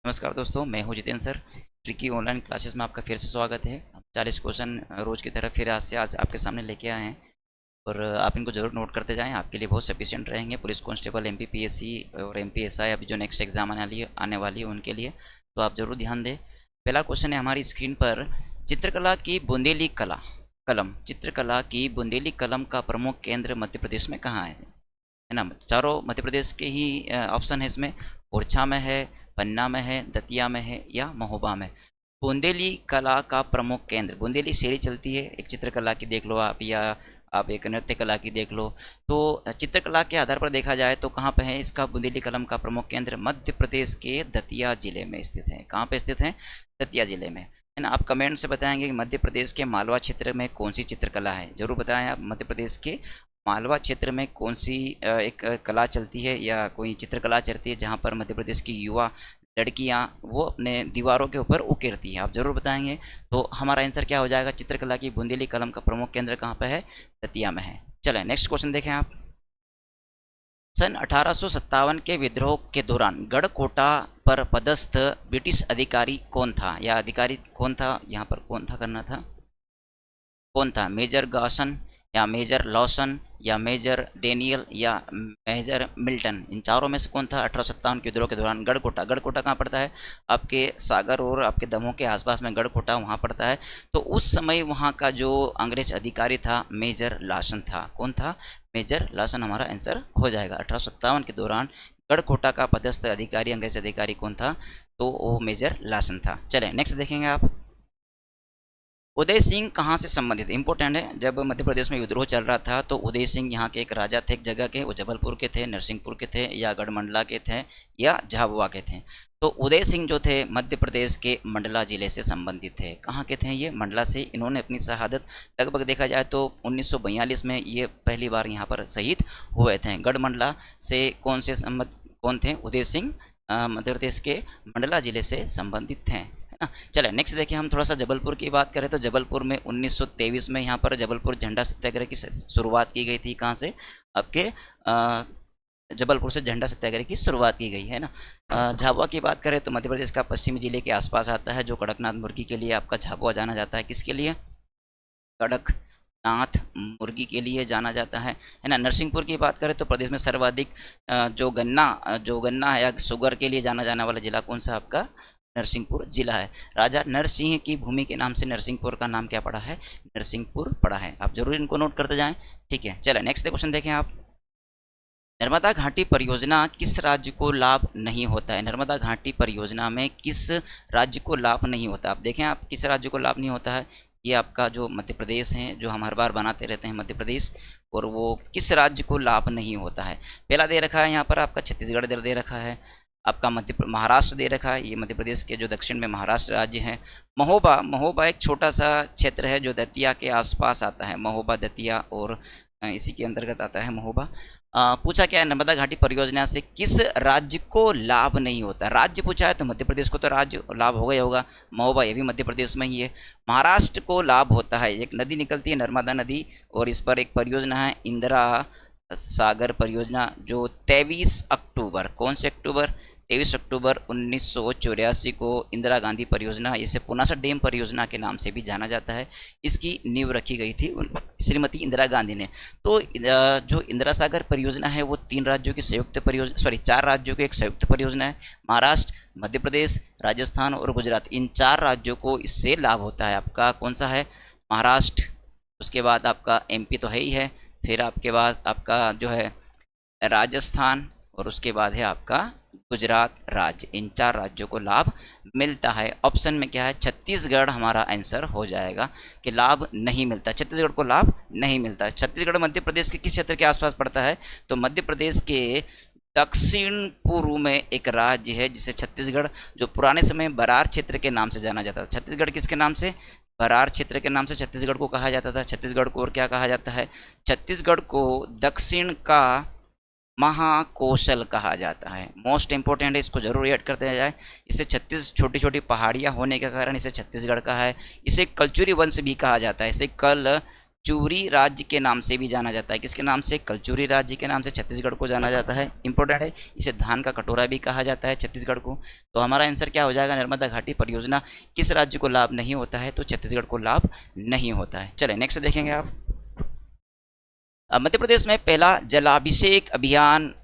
नमस्कार दोस्तों, मैं हूं Jitendra sir. Tricky online classes में आपका फिर से स्वागत है। हम 40 क्वेश्चन रोज़ की तरह फिर आज आपके सामने लेके आए हैं और आप इनको ज़रूर नोट करते जाएं। आपके लिए बहुत सफिशिएंट रहेंगे। पुलिस कांस्टेबल, एमपीपीएससी और एमपीएसआई अभी जो नेक्स्ट एग्जाम आने वाली है उनके लिए, तो आप ज़रूर ध्यान दें। पहला क्वेश्चन है हमारी स्क्रीन पर। चित्रकला की बुंदेली कलम चित्रकला की बुंदेली कलम का प्रमुख केंद्र मध्य प्रदेश में कहाँ है ना। चारों मध्य प्रदेश के ही ऑप्शन है इसमें। ओरछा में है, पन्ना में है, दतिया में है या महोबा में। बुंदेली कला का प्रमुख केंद्र, बुंदेली शैली चलती है, एक चित्रकला की देख लो आप, या आप एक नृत्य कला की देख लो। तो चित्रकला के आधार पर देखा जाए तो कहाँ पे है इसका बुंदेली कलम का प्रमुख केंद्र? मध्य प्रदेश के दतिया जिले में स्थित है। कहाँ पे स्थित है? दतिया जिले में, है ना। आप कमेंट से बताएंगे कि मध्य प्रदेश के मालवा क्षेत्र में कौन सी चित्रकला है। जरूर बताएं आप, मध्य प्रदेश के मालवा क्षेत्र में कौन सी एक कला चलती है या कोई चित्रकला चलती है जहाँ पर मध्य प्रदेश की युवा लड़कियाँ वो अपने दीवारों के ऊपर उकेरती हैं। आप जरूर बताएंगे। तो हमारा आंसर क्या हो जाएगा? चित्रकला की बुंदेली कलम का प्रमुख केंद्र कहाँ पे है? दतिया में है। चलें नेक्स्ट क्वेश्चन देखें आप। सन 1857 के विद्रोह के दौरान गढ़कोटा पर पदस्थ ब्रिटिश अधिकारी कौन था, या अधिकारी कौन था? यहाँ पर कौन था करना था, कौन था? मेजर गासन या मेजर लॉसन या मेजर डेनियल या मेजर मिल्टन। इन चारों में से कौन था 1857 के विद्रोह के दौरान? गढ़कोटा कहाँ पड़ता है? आपके सागर और आपके दमोह के आसपास में गढ़कोटा वहाँ पड़ता है। तो उस समय वहाँ का जो अंग्रेज अधिकारी था मेजर लॉसन था। कौन था? मेजर लॉसन हमारा आंसर हो जाएगा। 1857 के दौरान गढ़कोटा का पदस्थ अधिकारी, अंग्रेज अधिकारी कौन था? तो वो मेजर लॉसन था। चले नेक्स्ट देखेंगे आप। उदय सिंह कहाँ से संबंधित? इंपॉर्टेंट है। जब मध्य प्रदेश में विद्रोह चल रहा था तो उदय सिंह यहाँ के एक राजा थे, एक जगह के। वो जबलपुर के थे, नरसिंहपुर के थे, या गढ़मंडला के थे, या झाबुआ के थे। तो उदय सिंह जो थे मध्य प्रदेश के मंडला जिले से संबंधित थे। कहाँ के थे ये? मंडला से। इन्होंने अपनी शहादत लगभग देखा जाए तो 1942 में ये पहली बार यहाँ पर शहीद हुए थे। गढ़मंडला से कौन थे? उदय सिंह मध्य प्रदेश के मंडला जिले से संबंधित थे। चले नेक्स्ट देखिए। हम थोड़ा सा जबलपुर की बात करें तो जबलपुर में 1923 में यहाँ पर जबलपुर झंडा सत्याग्रह की शुरुआत की गई थी। कहाँ से? आपके जबलपुर से झंडा सत्याग्रह की शुरुआत की गई, है ना। झाबुआ की बात करें तो मध्य प्रदेश का पश्चिमी जिले के आसपास आता है, जो कड़कनाथ मुर्गी के लिए आपका झाबुआ जाना जाता है। किसके लिए? कड़कनाथ मुर्गी के लिए जाना जाता है ना। नरसिंहपुर की बात करें तो प्रदेश में सर्वाधिक जो गन्ना है या शुगर के लिए जाना जाने वाला जिला कौन सा? आपका नरसिंहपुर जिला है। राजा नरसिंह की भूमि के नाम से नरसिंहपुर का नाम क्या पड़ा है? नरसिंहपुर पड़ा है। आप जरूर इनको नोट करते जाएं, ठीक है। चले नेक्स्ट क्वेश्चन देखें आप। नर्मदा घाटी परियोजना किस राज्य को लाभ नहीं होता है? नर्मदा घाटी परियोजना में किस राज्य को लाभ नहीं होता? आप देखें आप, किस राज्य को लाभ नहीं होता है? ये आपका जो मध्य प्रदेश है, जो हम हर बार बनाते रहते हैं मध्य प्रदेश, और वो किस राज्य को लाभ नहीं होता है? पहला दे रखा है यहाँ पर आपका छत्तीसगढ़ दे रखा है, आपका महाराष्ट्र दे रखा है। ये मध्य प्रदेश के जो दक्षिण में महाराष्ट्र राज्य है। महोबा एक छोटा सा क्षेत्र है जो दतिया के आसपास आता है। महोबा दतिया और इसी के अंतर्गत आता है महोबा। पूछा क्या है? नर्मदा घाटी परियोजना से किस राज्य को लाभ नहीं होता? राज्य पूछा है तो मध्य प्रदेश को तो राज्य लाभ होगा ही होगा। महोबा ये भी मध्य प्रदेश में ही है। महाराष्ट्र को लाभ होता है। एक नदी निकलती है नर्मदा नदी, और इस पर एक परियोजना है इंदिरा सागर परियोजना, जो 23 अक्टूबर, कौन से अक्टूबर? 23 अक्टूबर 1984 को इंदिरा गांधी परियोजना, इसे पुनासा डैम परियोजना के नाम से भी जाना जाता है, इसकी नींव रखी गई थी श्रीमती इंदिरा गांधी ने। तो जो इंदिरा सागर परियोजना है वो 3 राज्यों की संयुक्त परियोजना, 4 राज्यों की एक संयुक्त परियोजना है। महाराष्ट्र, मध्य प्रदेश, राजस्थान और गुजरात, इन 4 राज्यों को इससे लाभ होता है। आपका कौन सा है? महाराष्ट्र, उसके बाद आपका एमपी तो है ही है, फिर आपके पास आपका जो है राजस्थान, और उसके बाद है आपका गुजरात राज्य। इन 4 राज्यों को लाभ मिलता है। ऑप्शन में क्या है? छत्तीसगढ़ हमारा आंसर हो जाएगा कि लाभ नहीं मिलता। छत्तीसगढ़ को लाभ नहीं मिलता है। छत्तीसगढ़ मध्य प्रदेश के किस क्षेत्र के आसपास पड़ता है? तो मध्य प्रदेश के दक्षिण पूर्व में एक राज्य है जिसे छत्तीसगढ़, जो पुराने समय में बरार क्षेत्र के नाम से जाना जाता था। छत्तीसगढ़ किसके नाम से? बरार क्षेत्र के नाम से छत्तीसगढ़ को कहा जाता था। छत्तीसगढ़ को और क्या कहा जाता है? छत्तीसगढ़ को दक्षिण का महाकौशल कहा जाता है। मोस्ट इंपॉर्टेंट है, इसको जरूर ऐड करते जाए। इसे 36 छोटी छोटी पहाड़ियाँ होने के कारण इसे छत्तीसगढ़ कहा है। इसे कलचुरी वंश भी कहा जाता है। इसे कलचुरी राज्य के नाम से भी जाना जाता है। किसके नाम से? कलचुरी राज्य के नाम से छत्तीसगढ़ को जाना जाता है। इंपॉर्टेंट है। इसे धान का कटोरा भी कहा जाता है छत्तीसगढ़ को। तो हमारा आंसर क्या हो जाएगा? नर्मदा घाटी परियोजना किस राज्य को लाभ नहीं होता है? तो छत्तीसगढ़ को लाभ नहीं होता है। चले नेक्स्ट देखेंगे आप। मध्य प्रदेश में पहला जलाभिषेक अभियान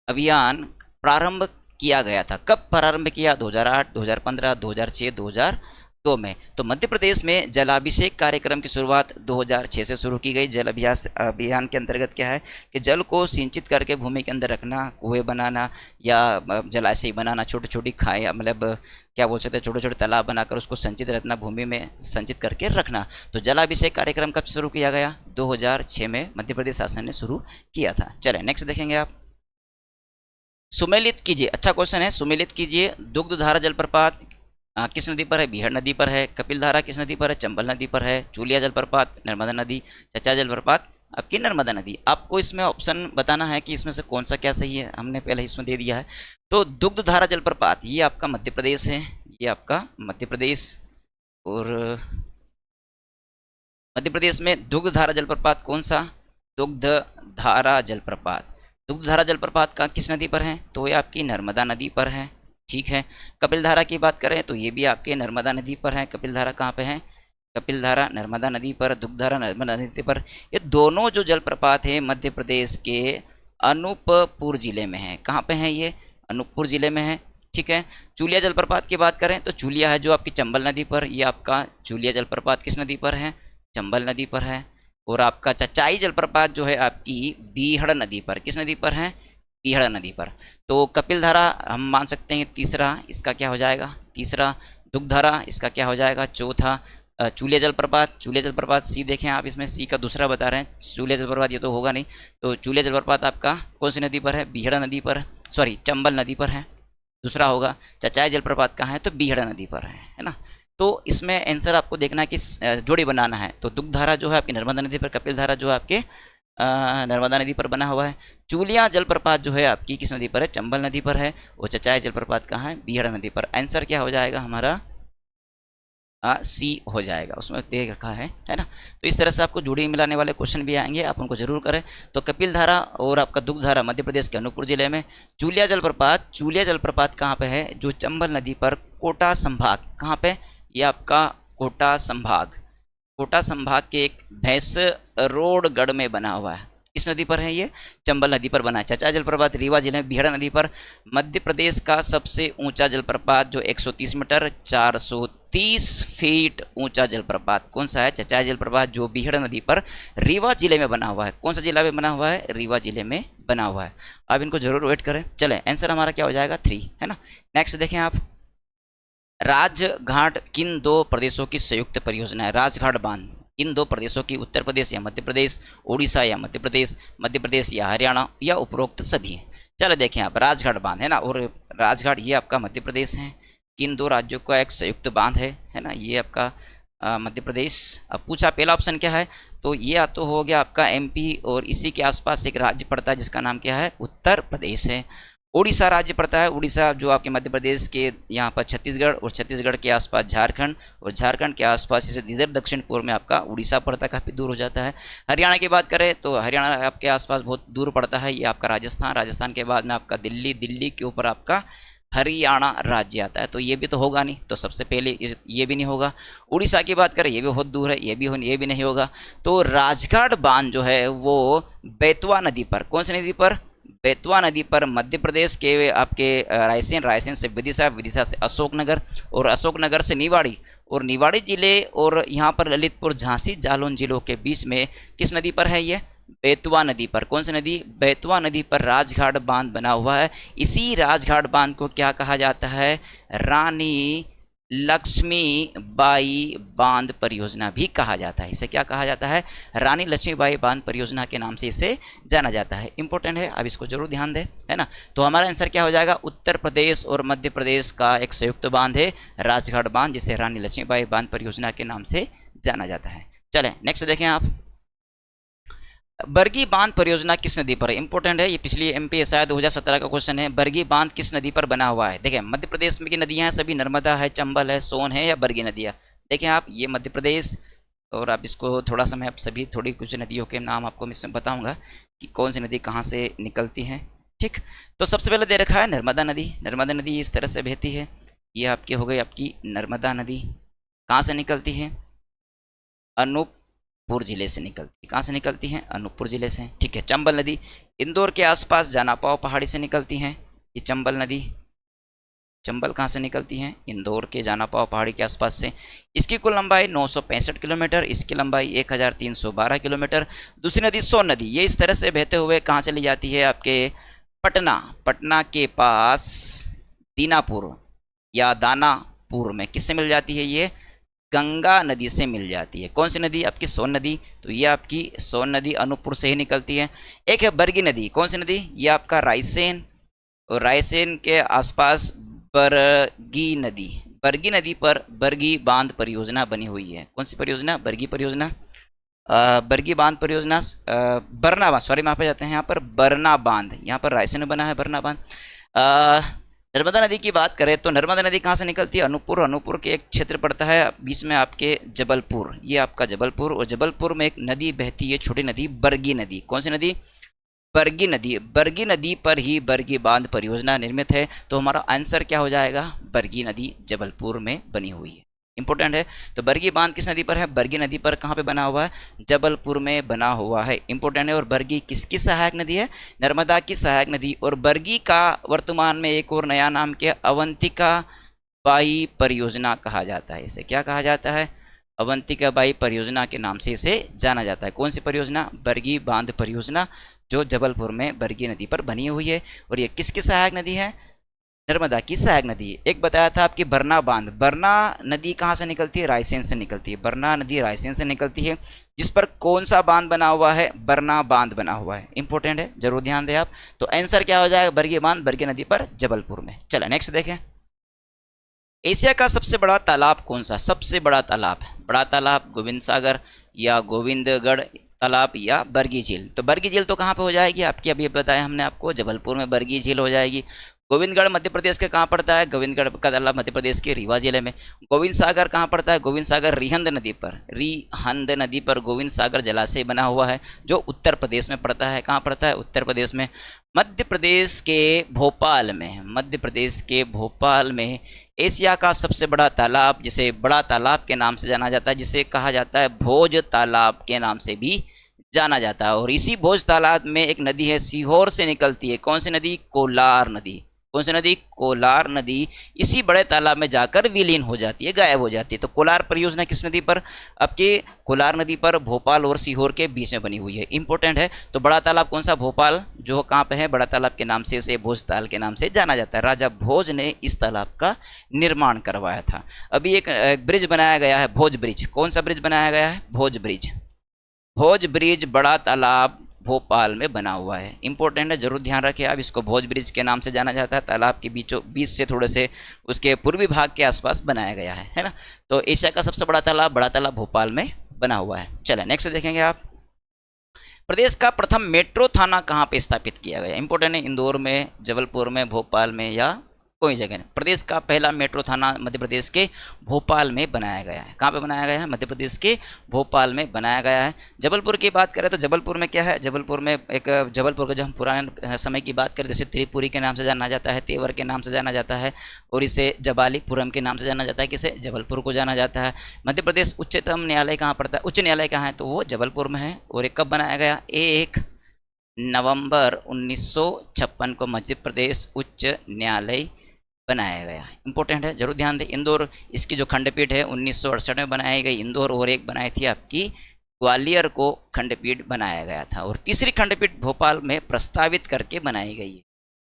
अभियान प्रारंभ किया गया था। कब प्रारंभ किया? 2008, 2015, 2006, 2002 में। तो मध्य प्रदेश में जलाभिषेक कार्यक्रम की शुरुआत 2006 से शुरू की गई। जल अभियान के अंतर्गत क्या है कि जल को सिंचित करके भूमि के अंदर रखना, कुएं बनाना या जलाशय बनाना, छोटी छोटी खाएँ, मतलब क्या बोल सकते हैं, छोटे छोटे तालाब बनाकर उसको संचित रखना, भूमि में संचित करके रखना। तो जलाभिषेक कार्यक्रम कब शुरू किया गया? 2006 में मध्य प्रदेश शासन ने शुरू किया था। चले नेक्स्ट देखेंगे आप। सुमेलित कीजिए, अच्छा क्वेश्चन है। सुमेलित कीजिए, दुग्धधारा जलप्रपात किस नदी पर है? बीहड़ नदी पर है। कपिलधारा किस नदी पर है? चंबल नदी पर है। चूलिया जलप्रपात नर्मदा नदी। चचा जलप्रपात आपकी नर्मदा नदी। आपको इसमें ऑप्शन बताना है कि इसमें से कौन सा क्या सही है, हमने पहले इसमें दे दिया है। तो दुग्धधारा जलप्रपात ये आपका मध्य प्रदेश है, ये आपका मध्य प्रदेश। और मध्य प्रदेश में दुग्धधारा जलप्रपात कौन सा? दुग्धधारा जलप्रपात। दुग्धधारा जलप्रपात का किस नदी पर है? तो ये आपकी नर्मदा नदी पर है। ठीक है। कपिलधारा की बात करें तो ये भी आपके नर्मदा नदी पर है। कपिलधारा कहाँ पे है? कपिलधारा नर्मदा नदी पर, दुग्धधारा नर्मदा नदी पर। ये दोनों जो जलप्रपात है मध्य प्रदेश के अनूपपुर जिले में है। कहाँ पे है ये? अनूपपुर जिले में है। ठीक है। चूलिया जलप्रपात की बात करें तो चूलिया है जो आपकी चंबल नदी पर, ये आपका चूलिया जलप्रपात किस नदी पर है? चंबल नदी पर है। और आपका चचाई जलप्रपात जो है आपकी बीहड़ नदी पर, किस नदी पर है? बीहड़ नदी पर। तो कपिलधारा हम मान सकते हैं तीसरा, इसका क्या हो जाएगा? तीसरा। दुग्धधारा इसका क्या हो जाएगा? चौथा। चूलिया जलप्रपात, चूलिया जलप्रपात सी देखें आप, इसमें सी का दूसरा बता रहे हैं। चूलिया जलप्रपात ये तो होगा नहीं। तो चूलिया जलप्रपात आपका कौन सी नदी पर है? बीहड़ नदी पर, सॉरी चंबल नदी पर है, दूसरा होगा। चचाई जलप्रपात कहाँ है? तो बीहड़ नदी पर है ना। तो इसमें आंसर आपको देखना है कि जोड़ी बनाना है। तो दुग्धधारा जो है आपकी नर्मदा नदी पर, कपिलधारा जो है आपके नर्मदा नदी पर बना हुआ है। चूलिया जलप्रपात जो है आपकी किस नदी पर है? चंबल नदी पर है। और चचाई जलप्रपात कहाँ है? बीहड़ नदी पर। आंसर क्या हो जाएगा हमारा? सी हो जाएगा, उसमें दे रखा है ना। तो इस तरह से आपको जोड़ी मिलाने वाले क्वेश्चन भी आएंगे, आप उनको जरूर करें। तो कपिलधारा और आपका दुग्धधारा मध्य प्रदेश के अनूपपुर जिले में। चूलिया जलप्रपात कहाँ पे है? जो चंबल नदी पर, कोटा संभाग। कहाँ पे? ये आपका कोटा संभाग, कोटा संभाग के एक भैंसरोडगढ़ में बना हुआ है। किस नदी पर है ये? चंबल नदी पर बना है। चचा जलप्रपात रीवा जिले में बीहड़ नदी पर। मध्य प्रदेश का सबसे ऊंचा जलप्रपात जो 130 मीटर 430 फीट ऊंचा जलप्रपात कौन सा है? चचा जलप्रपात जो बीहड़ नदी पर रीवा जिले में बना हुआ है। कौन सा जिला में बना हुआ है? रीवा जिले में बना हुआ है। अब इनको जरूर वेट करें। चले आंसर हमारा क्या हो जाएगा? 3 है ना। नेक्स्ट देखें आप। राजघाट किन दो प्रदेशों की संयुक्त परियोजना है? राजघाट बांध इन दो प्रदेशों की, उत्तर प्रदेश या मध्य प्रदेश, उड़ीसा या मध्य प्रदेश या हरियाणा, या उपरोक्त सभी। चलो देखें आप, राजघाट बांध है ना, और राजघाट ये आपका मध्य प्रदेश है। किन दो राज्यों का एक संयुक्त बांध है ना, ये आपका मध्य प्रदेश। अब पूछा पहला ऑप्शन क्या है, तो ये या तो हो गया आपका एमपी, और इसी के आसपास एक राज्य पड़ता है जिसका नाम क्या है? उत्तर प्रदेश है। उड़ीसा राज्य पड़ता है, उड़ीसा जो आपके मध्य प्रदेश के यहाँ पर छत्तीसगढ़, और छत्तीसगढ़ के आसपास झारखंड, और झारखंड के आसपास इसे इधर दक्षिण पूर्व में आपका उड़ीसा पड़ता है, काफ़ी दूर हो जाता है। हरियाणा की बात करें तो हरियाणा आपके आसपास बहुत दूर पड़ता है, ये आपका राजस्थान, राजस्थान के बाद में आपका दिल्ली, दिल्ली के ऊपर आपका हरियाणा राज्य आता है। तो ये भी तो होगा नहीं, तो सबसे पहले ये भी नहीं होगा। उड़ीसा की बात करें, ये भी बहुत दूर है, ये भी नहीं होगा। तो राजघाट बांध जो है वो बेतवा नदी पर, कौन सी नदी पर? बेतवा नदी पर, मध्य प्रदेश के आपके रायसेन, रायसेन से विदिशा, विदिशा से अशोकनगर, और अशोकनगर से निवाड़ी, और निवाड़ी जिले और यहाँ पर ललितपुर, झांसी, जालौन जिलों के बीच में किस नदी पर है ये? बेतवा नदी पर। कौन सी नदी? बेतवा नदी पर राजघाट बांध बना हुआ है। इसी राजघाट बांध को क्या कहा जाता है? रानी लक्ष्मीबाई बांध परियोजना भी कहा जाता है। इसे क्या कहा जाता है? रानी लक्ष्मीबाई बांध परियोजना के नाम से इसे जाना जाता है। इंपॉर्टेंट है, अब इसको जरूर ध्यान दें, है ना। तो हमारा आंसर क्या हो जाएगा? उत्तर प्रदेश और मध्य प्रदेश का एक संयुक्त बांध है राजघाट बांध, जिसे रानी लक्ष्मीबाई बांध परियोजना के नाम से जाना जाता है। चलें नेक्स्ट देखें आप। बरगी बांध परियोजना किस नदी पर है? इंपॉर्टेंट है, ये पिछली एमपीएसआई 2017 का क्वेश्चन है। बरगी बांध किस नदी पर बना हुआ है? देखें मध्य प्रदेश में की नदियां हैं सभी, नर्मदा है, चंबल है, सोन है, या बरगी नदियां। देखें आप, ये मध्य प्रदेश और आप इसको थोड़ा सा मैं आप सभी थोड़ी कुछ नदियों के नाम आपको मैं इसमें बताऊंगा कि कौन सी नदी कहाँ से निकलती है। ठीक, तो सबसे पहले दे रखा है नर्मदा नदी। नर्मदा नदी इस तरह से बहती है, ये आपकी हो गई आपकी नर्मदा नदी। कहाँ से निकलती है? अनूपपुर जिले से निकलती है। कहाँ से निकलती है? अनूपपुर जिले से। ठीक है। चंबल नदी इंदौर के आसपास जानापाव पहाड़ी से निकलती है, ये चंबल नदी। चंबल कहाँ से निकलती है? इंदौर के जानापाव पहाड़ी के आसपास से। इसकी कुल लंबाई 965 किलोमीटर, इसकी लंबाई 1312 किलोमीटर। दूसरी नदी सोन नदी, ये इस तरह से बहते हुए कहाँ चली जाती है? आपके पटना, पटना के पास दीनापुर या दानापुर में किससे मिल जाती है? ये गंगा नदी से मिल जाती है। कौन सी नदी? आपकी सोन नदी। तो ये आपकी सोन नदी अनूपपुर से ही निकलती है। एक है बरगी नदी। कौन सी नदी? ये आपका रायसेन, और रायसेन के आसपास बरगी नदी। बरगी नदी पर बरगी बांध परियोजना बनी हुई है। कौन सी परियोजना? बरगी परियोजना। बरगी बांध परियोजना, बरना बांध, सॉरी माफ जाते हैं, यहाँ पर बरना बांध, यहाँ पर रायसेन में बना है बरना बांध। नर्मदा नदी की बात करें तो नर्मदा नदी कहाँ से निकलती है? अनूपपुर। अनूपपुर के एक क्षेत्र पड़ता है बीच में आपके जबलपुर, ये आपका जबलपुर, और जबलपुर में एक नदी बहती है, छोटी नदी, बरगी नदी। कौन सी नदी? बरगी नदी। बरगी नदी पर ही बरगी बांध परियोजना निर्मित है। तो हमारा आंसर क्या हो जाएगा? बरगी नदी जबलपुर में बनी हुई है। इंपॉर्टेंट है। तो बरगी बांध किस नदी पर है? बरगी नदी पर। कहाँ पे बना हुआ है? जबलपुर में बना हुआ है। इंपॉर्टेंट है। और बरगी किसकी सहायक नदी है? नर्मदा की सहायक नदी। और बरगी का वर्तमान में एक और नया नाम क्या? अवंतिका बाई परियोजना कहा जाता है। इसे क्या कहा जाता है? अवंतिका बाई परियोजना के नाम से इसे जाना जाता है। कौन सी परियोजना? बरगी बांध परियोजना, जो जबलपुर में बरगी नदी पर बनी हुई है। और ये किसकी सहायक नदी है? नर्मदा की सहायक नदी है। एक बताया था आपकी बरना बांध। बरना नदी कहाँ से निकलती है? रायसेन से निकलती है। बरना नदी रायसेन से निकलती है, जिस पर कौन सा बांध बना हुआ है? बरना बांध बना हुआ है। इंपॉर्टेंट है, जरूर ध्यान दें आप। तो आंसर क्या हो जाएगा? बरगी बांध, बरगी नदी पर, जबलपुर में। चलो नेक्स्ट देखें। एशिया का सबसे बड़ा तालाब कौन सा? सबसे बड़ा तालाब, बड़ा तालाब गोविंद सागर या गोविंदगढ़ तालाब या बरगी झील। तो बरगी झील तो कहाँ पे हो जाएगी आपकी? अभी बताया हमने आपको, जबलपुर में बरगी झील हो जाएगी। गोविंदगढ़ मध्य प्रदेश के कहाँ पड़ता है? गोविंदगढ़ का तालाब मध्य प्रदेश के रीवा जिले में। गोविंद सागर कहाँ पड़ता है? गोविंद सागर रिहंद नदी पर, रिहंद नदी पर गोविंद सागर जलाशय बना हुआ है, जो उत्तर प्रदेश में पड़ता है। कहाँ पड़ता है? उत्तर प्रदेश में। मध्य प्रदेश के भोपाल में, मध्य प्रदेश के भोपाल में एशिया का सबसे बड़ा तालाब, जिसे बड़ा तालाब के नाम से जाना जाता है, जिसे कहा जाता है भोज तालाब के नाम से भी जाना जाता है। और इसी भोज तालाब में एक नदी है, सीहोर से निकलती है। कौन सी नदी? कोलार नदी। कौन सी नदी? कोलार नदी। इसी बड़े तालाब में जाकर विलीन हो जाती है, गायब हो जाती है। तो कोलार परियोजना किस नदी पर? आपके कोलार नदी पर, भोपाल और सीहोर के बीच में बनी हुई है। इंपॉर्टेंट है। तो बड़ा तालाब कौन सा? भोपाल, जो कहाँ पे है? बड़ा तालाब के नाम से इसे भोज ताल के नाम से जाना जाता है। राजा भोज ने इस तालाब का निर्माण करवाया था। अभी एक ब्रिज बनाया गया है, भोज ब्रिज। कौन सा ब्रिज बनाया गया है? भोज ब्रिज। भोज ब्रिज बड़ा तालाब भोपाल में बना हुआ है। इंपॉर्टेंट है, जरूर ध्यान रखें आप इसको। भोज ब्रिज के नाम से जाना जाता है। तालाब के बीचों बीच से थोड़े से उसके पूर्वी भाग के आसपास बनाया गया है ना। तो एशिया का सबसे बड़ा तालाब भोपाल में बना हुआ है। चलिए नेक्स्ट देखेंगे आप। प्रदेश का प्रथम मेट्रो थाना कहाँ पे स्थापित किया गया? इंपॉर्टेंट है। इंदौर में, जबलपुर में, भोपाल में या कोई जगह नहीं। प्रदेश का पहला मेट्रो थाना मध्य प्रदेश के भोपाल में बनाया गया है। कहाँ पे बनाया गया है? मध्य प्रदेश के भोपाल में बनाया गया है। जबलपुर की बात करें तो जबलपुर में क्या है? जबलपुर में एक, जबलपुर का जो हम पुराने समय की बात करें, जैसे त्रिपुरी के नाम से जाना जाता है, तेवर के नाम से जाना जाता है, और इसे जबालीपुरम के नाम से जाना जाता है। किसे? जबलपुर को जाना जाता है। मध्य प्रदेश उच्चतम न्यायालय कहाँ पड़ता है? उच्च न्यायालय कहाँ है? तो वो जबलपुर में है। और कब बनाया गया? 1 नवंबर 1956 को मध्य प्रदेश उच्च न्यायालय बनाया गया। इंपॉर्टेंट है, जरूर ध्यान दें। इंदौर, इसकी जो खंडपीठ है 1968 में बनाई गई इंदौर, और एक बनाई थी आपकी ग्वालियर को खंडपीठ बनाया गया था। और तीसरी खंडपीठ भोपाल में प्रस्तावित करके बनाई गई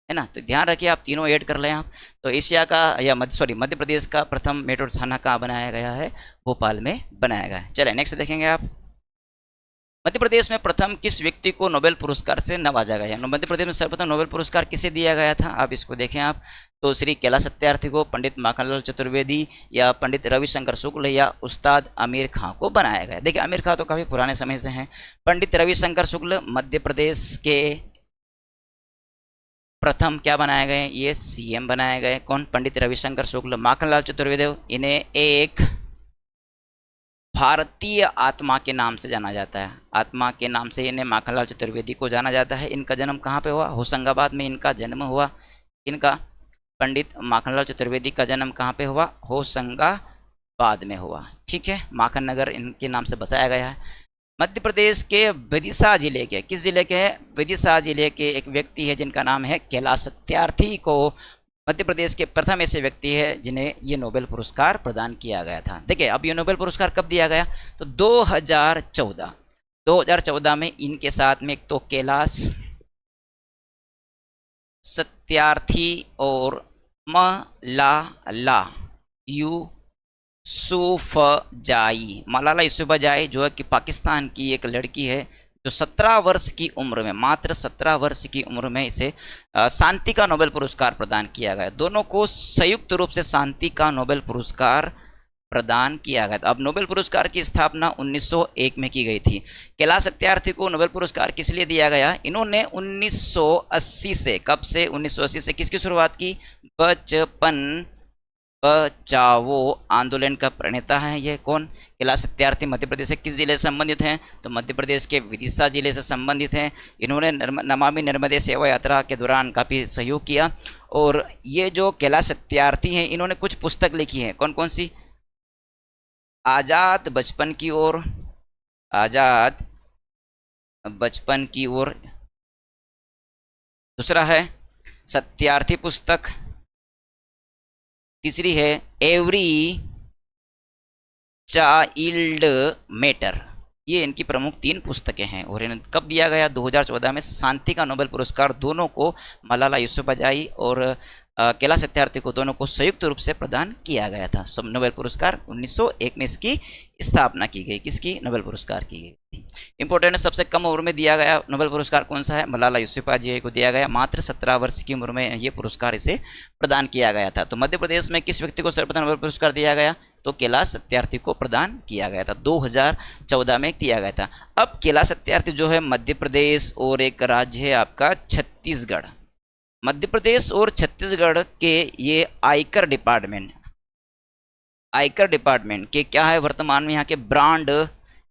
है ना। तो ध्यान रखिए, आप तीनों ऐड कर लें आप। तो एशिया का या मध्य प्रदेश का प्रथम मेट्रो थाना कहाँ बनाया गया है? भोपाल में बनाया गया है। चलिए नेक्स्ट देखेंगे आप। मध्य प्रदेश में प्रथम किस व्यक्ति को नोबेल पुरस्कार से नवाजा गया? मध्य प्रदेश में सर्वप्रथम नोबेल पुरस्कार किसे दिया गया था? आप इसको देखें आप। तो श्री कैलाश सत्यार्थी को, पंडित माखनलाल चतुर्वेदी या पंडित रविशंकर शुक्ल या उस्ताद आमिर खां को बनाया गया। देखिए आमिर खां तो काफ़ी पुराने समय से हैं। पंडित रविशंकर शुक्ल मध्य प्रदेश के प्रथम क्या बनाए गए? ये सीएम बनाए गए। कौन? पंडित रविशंकर शुक्ल। माखनलाल चतुर्वेदी, इन्हें एक भारतीय आत्मा के नाम से जाना जाता है। आत्मा के नाम से इन्हें माखनलाल चतुर्वेदी को जाना जाता है। इनका जन्म कहाँ पे हुआ? होशंगाबाद में इनका जन्म हुआ। इनका पंडित माखनलाल चतुर्वेदी का जन्म कहाँ पे हुआ? होशंगाबाद में हुआ। ठीक है, माखन नगर इनके नाम से बसाया गया है। मध्य प्रदेश के विदिशा जिले के, किस जिले के हैं? विदिशा जिले के एक व्यक्ति है जिनका नाम है कैलाश सत्यार्थी को मध्य प्रदेश के प्रथम ऐसे व्यक्ति है जिन्हें ये नोबेल पुरस्कार प्रदान किया गया था। देखिए, अब ये नोबेल पुरस्कार कब दिया गया? तो 2014 में इनके साथ में एक तो कैलाश सत्यार्थी और मलाला यूसुफजाई जो है कि पाकिस्तान की एक लड़की है जो 17 वर्ष की उम्र में, मात्र 17 वर्ष की उम्र में इसे शांति का नोबेल पुरस्कार प्रदान किया गया। दोनों को संयुक्त रूप से शांति का नोबेल पुरस्कार प्रदान किया गया था। अब नोबेल पुरस्कार की स्थापना 1901 में की गई थी। कैलाश सत्यार्थी को नोबेल पुरस्कार किस लिए दिया गया? इन्होंने 1980 से, कब से? 1980 से किसकी शुरुआत की? बचपन बचाओ आंदोलन का प्रणेता है ये कौन? कैलाश सत्यार्थी। मध्य प्रदेश से किस जिले से संबंधित हैं? तो मध्य प्रदेश के विदिशा जिले से संबंधित हैं। इन्होंने नमामि नर्मदे सेवा यात्रा के दौरान काफ़ी सहयोग किया। और ये जो कैलाश सत्यार्थी हैं इन्होंने कुछ पुस्तक लिखी है। कौन कौन सी? आज़ाद बचपन की ओर, आज़ाद बचपन की ओर। दूसरा है सत्यार्थी पुस्तक। तीसरी है एवरी चाइल्ड मैटर। ये इनकी प्रमुख 3 पुस्तकें हैं। और इन्हें कब दिया गया? 2014 में शांति का नोबेल पुरस्कार दोनों को, मलाला यूसुफजाई और कैलाश सत्यार्थी को, दोनों को संयुक्त रूप से प्रदान किया गया था। सब नोबेल पुरस्कार 1901 में इसकी स्थापना की गई। किसकी? नोबेल पुरस्कार की गई थी। इंपॉर्टेंट, सबसे कम उम्र में दिया गया नोबेल पुरस्कार कौन सा है? मलाला यूसुफजाई को दिया गया। मात्र 17 वर्ष की उम्र में ये पुरस्कार इसे प्रदान किया गया था। तो मध्य प्रदेश में किस व्यक्ति को सर्वप्रथम नोबेल पुरस्कार दिया गया? तो कैलाश सत्यार्थी को प्रदान किया गया था। 2014 में दिया गया था। अब कैलाश सत्यार्थी जो है मध्य प्रदेश और एक राज्य है आपका छत्तीसगढ़। मध्य प्रदेश और छत्तीसगढ़ के ये आयकर डिपार्टमेंट के क्या है? वर्तमान में यहाँ के ब्रांड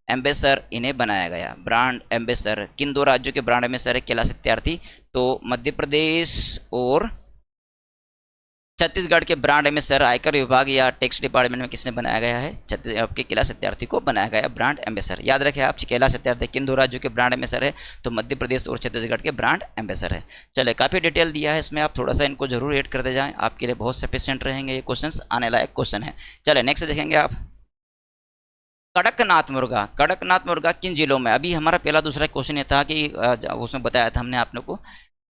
एम्बेसडर इन्हें बनाया गया। ब्रांड एम्बेसडर किन 2 राज्यों के ब्रांड एम्बेसडर है कैलाश सत्यार्थी? तो मध्य प्रदेश और छत्तीसगढ़ के ब्रांड एम्बेसडर आयकर विभाग या टैक्स डिपार्टमेंट में किसने बनाया गया है? आपके कैलाश सत्यार्थी को बनाया गया ब्रांड एम्बेसडर। याद रखें आप, कैलाश सत्यार्थी किन 2 राज्यों के ब्रांड एम्बेसडर है? तो मध्य प्रदेश और छत्तीसगढ़ के ब्रांड एम्बेसडर है। चले, काफ़ी डिटेल दिया है इसमें, आप थोड़ा सा इनको जरूर ऐड करते जाएं, आपके लिए बहुत सफिशिएंट रहेंगे। ये क्वेश्चन आने लायक क्वेश्चन है। चले नेक्स्ट देखेंगे आप। कड़कनाथ मुर्गा। कड़कनाथ मुर्गा किन जिलों में? अभी हमारा पहला दूसरा क्वेश्चन ये था कि उसमें बताया था हमने आप लोग को,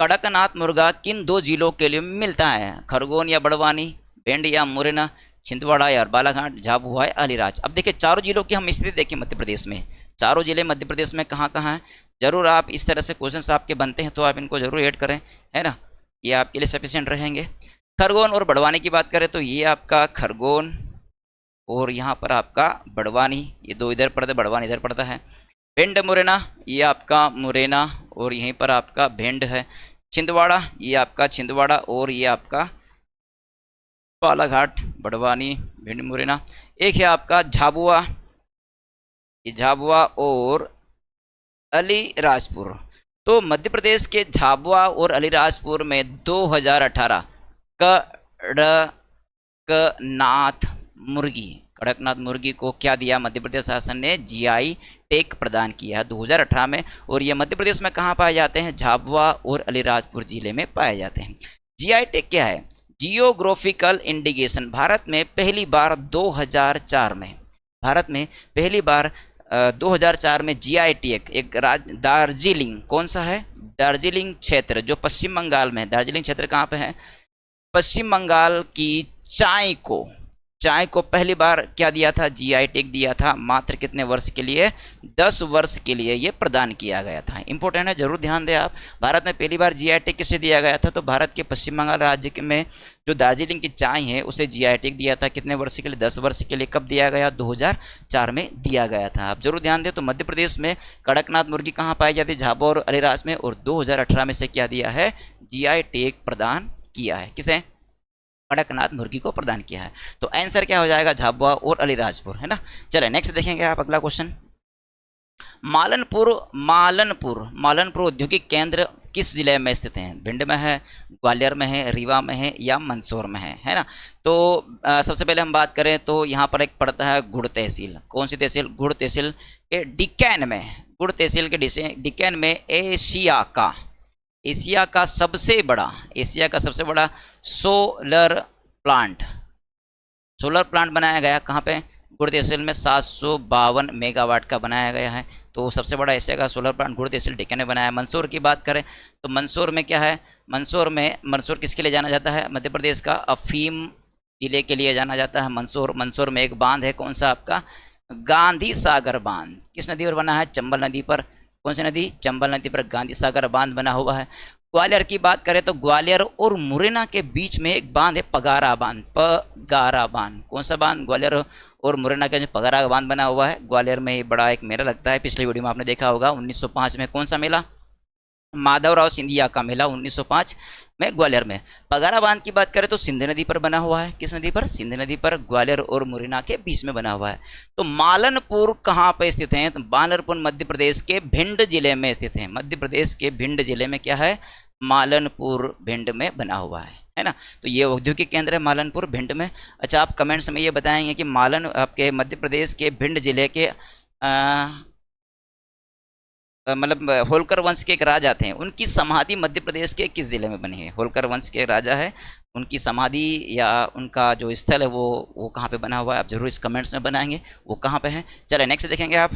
कड़कनाथ मुर्गा किन 2 जिलों के लिए मिलता है? खरगोन या बड़वानी, भिंड या मुरैना, छिंदवाड़ा या बालाघाट, झाबुआ या अलीराज। अब देखिए, चारों जिलों की हम स्थिति देखें मध्य प्रदेश में। चारों जिले मध्य प्रदेश में कहाँ कहाँ हैं? जरूर आप इस तरह से क्वेश्चन आपके बनते हैं तो आप इनको जरूर ऐड करें, है ना, ये आपके लिए सफिशिएंट रहेंगे। खरगोन और बड़वानी की बात करें तो ये आपका खरगोन और यहाँ पर आपका बड़वानी, ये 2 इधर पड़ता है, बड़वानी इधर पड़ता है। भिंड मुरैना, ये आपका मुरैना और यहीं पर आपका भिंड है। छिंदवाड़ा, ये आपका छिंदवाड़ा और ये आपका बालाघाट, बड़वानी, भिंड, मुरैना। एक है आपका झाबुआ, ये झाबुआ और अलीराजपुर। तो मध्य प्रदेश के झाबुआ और अलीराजपुर में 2018 कड़कनाथ मुर्गी को क्या दिया? मध्य प्रदेश शासन ने जीआई टैग प्रदान किया है 2018 में। और ये मध्य प्रदेश में कहाँ पाए जाते हैं? झाबुआ और अलीराजपुर जिले में पाए जाते हैं। जीआई टैग क्या है? Geographical indication. भारत में पहली बार 2004 में, भारत में पहली बार 2004 में जीआई टैग एक दार्जिलिंग, कौन सा है? दार्जिलिंग क्षेत्र जो पश्चिम बंगाल में है। दार्जिलिंग क्षेत्र कहाँ पे है? पश्चिम बंगाल की चाय को पहली बार क्या दिया था? जीआई टैग दिया था। मात्र कितने वर्ष के लिए? 10 वर्ष के लिए ये प्रदान किया गया था। इंपॉर्टेंट है, जरूर ध्यान दें आप। भारत में पहली बार जीआई टैग किसे दिया गया था? तो भारत के पश्चिम बंगाल राज्य में जो दार्जिलिंग की चाय है उसे जीआई टैग दिया था। कितने वर्ष के लिए? 10 वर्ष के लिए। कब दिया गया? 2004 में दिया गया था। आप जरूर ध्यान दें। तो मध्य प्रदेश में कड़कनाथ मुर्गी कहाँ पाई जाती है? झाबुआ और अलीराज में। और 2018 में से क्या दिया है? जीआई टैग प्रदान किया है। किसे? कड़कनाथ मुर्गी को प्रदान किया है। तो आंसर क्या हो जाएगा, झाबुआ और अलीराजपुर, है ना। चले नेक्स्ट देखेंगे आप अगला क्वेश्चन। मालनपुर मालनपुर मालनपुर औद्योगिक केंद्र किस जिले में स्थित है? भिंड में है, ग्वालियर में है, रीवा में है या मंदसौर में है ना। तो सबसे पहले हम बात करें तो यहाँ पर एक पड़ता है गुड़ तहसील। कौन सी तहसील? गुड़ तहसील के डिक्कैन में, गुड़ तहसील के डिक्कैन में एशिया का सबसे बड़ा सोलर प्लांट बनाया गया। कहाँ पे? गुड़ तहसील में 752 मेगावाट का बनाया गया है। तो सबसे बड़ा एशिया का सोलर प्लांट गुड़ तहसील डिक्कैन ने बनाया है। मंदसौर की बात करें तो मंदसौर में क्या है, मंदसौर किसके लिए जाना जाता है? मध्य प्रदेश का अफीम जिले के लिए जाना जाता है मंदसौर में एक बांध है, कौन सा आपका? गांधी सागर बांध। किस नदी पर बना है? चंबल नदी पर। कौन सी नदी? चंबल नदी पर गांधी सागर बांध बना हुआ है। ग्वालियर की बात करें तो ग्वालियर और मुरैना के बीच में एक बांध है, पगारा बांध। कौन सा बांध? ग्वालियर और मुरैना के पगारा बांध बना हुआ है। ग्वालियर में बड़ा एक मेला लगता है, पिछली वीडियो में आपने देखा होगा 1905 में। कौन सा मेला? माधवराव सिंधिया का मेला 1905 में ग्वालियर में। पगारा बांध की बात करें तो सिंध नदी पर बना हुआ है। किस नदी पर? सिंध नदी पर, ग्वालियर और मुरैना के बीच में बना हुआ है। तो मालनपुर कहाँ पे स्थित है? तो मालनपुर मध्य प्रदेश के भिंड जिले में स्थित है। मध्य प्रदेश के भिंड जिले में क्या है? मालनपुर भिंड में बना हुआ है ना। तो ये औद्योगिक केंद्र है मालनपुर भिंड में। अच्छा, आप कमेंट्स में ये बताएंगे कि आपके मध्य प्रदेश के भिंड जिले के मतलब होलकर वंश के एक राजा थे, उनकी समाधि मध्य प्रदेश के किस जिले में बनी है? होलकर वंश के राजा है, उनकी समाधि या उनका जो स्थल है वो कहाँ पे बना हुआ है? आप जरूर इस कमेंट्स में बनाएंगे वो कहाँ पे है। चले नेक्स्ट देखेंगे आप।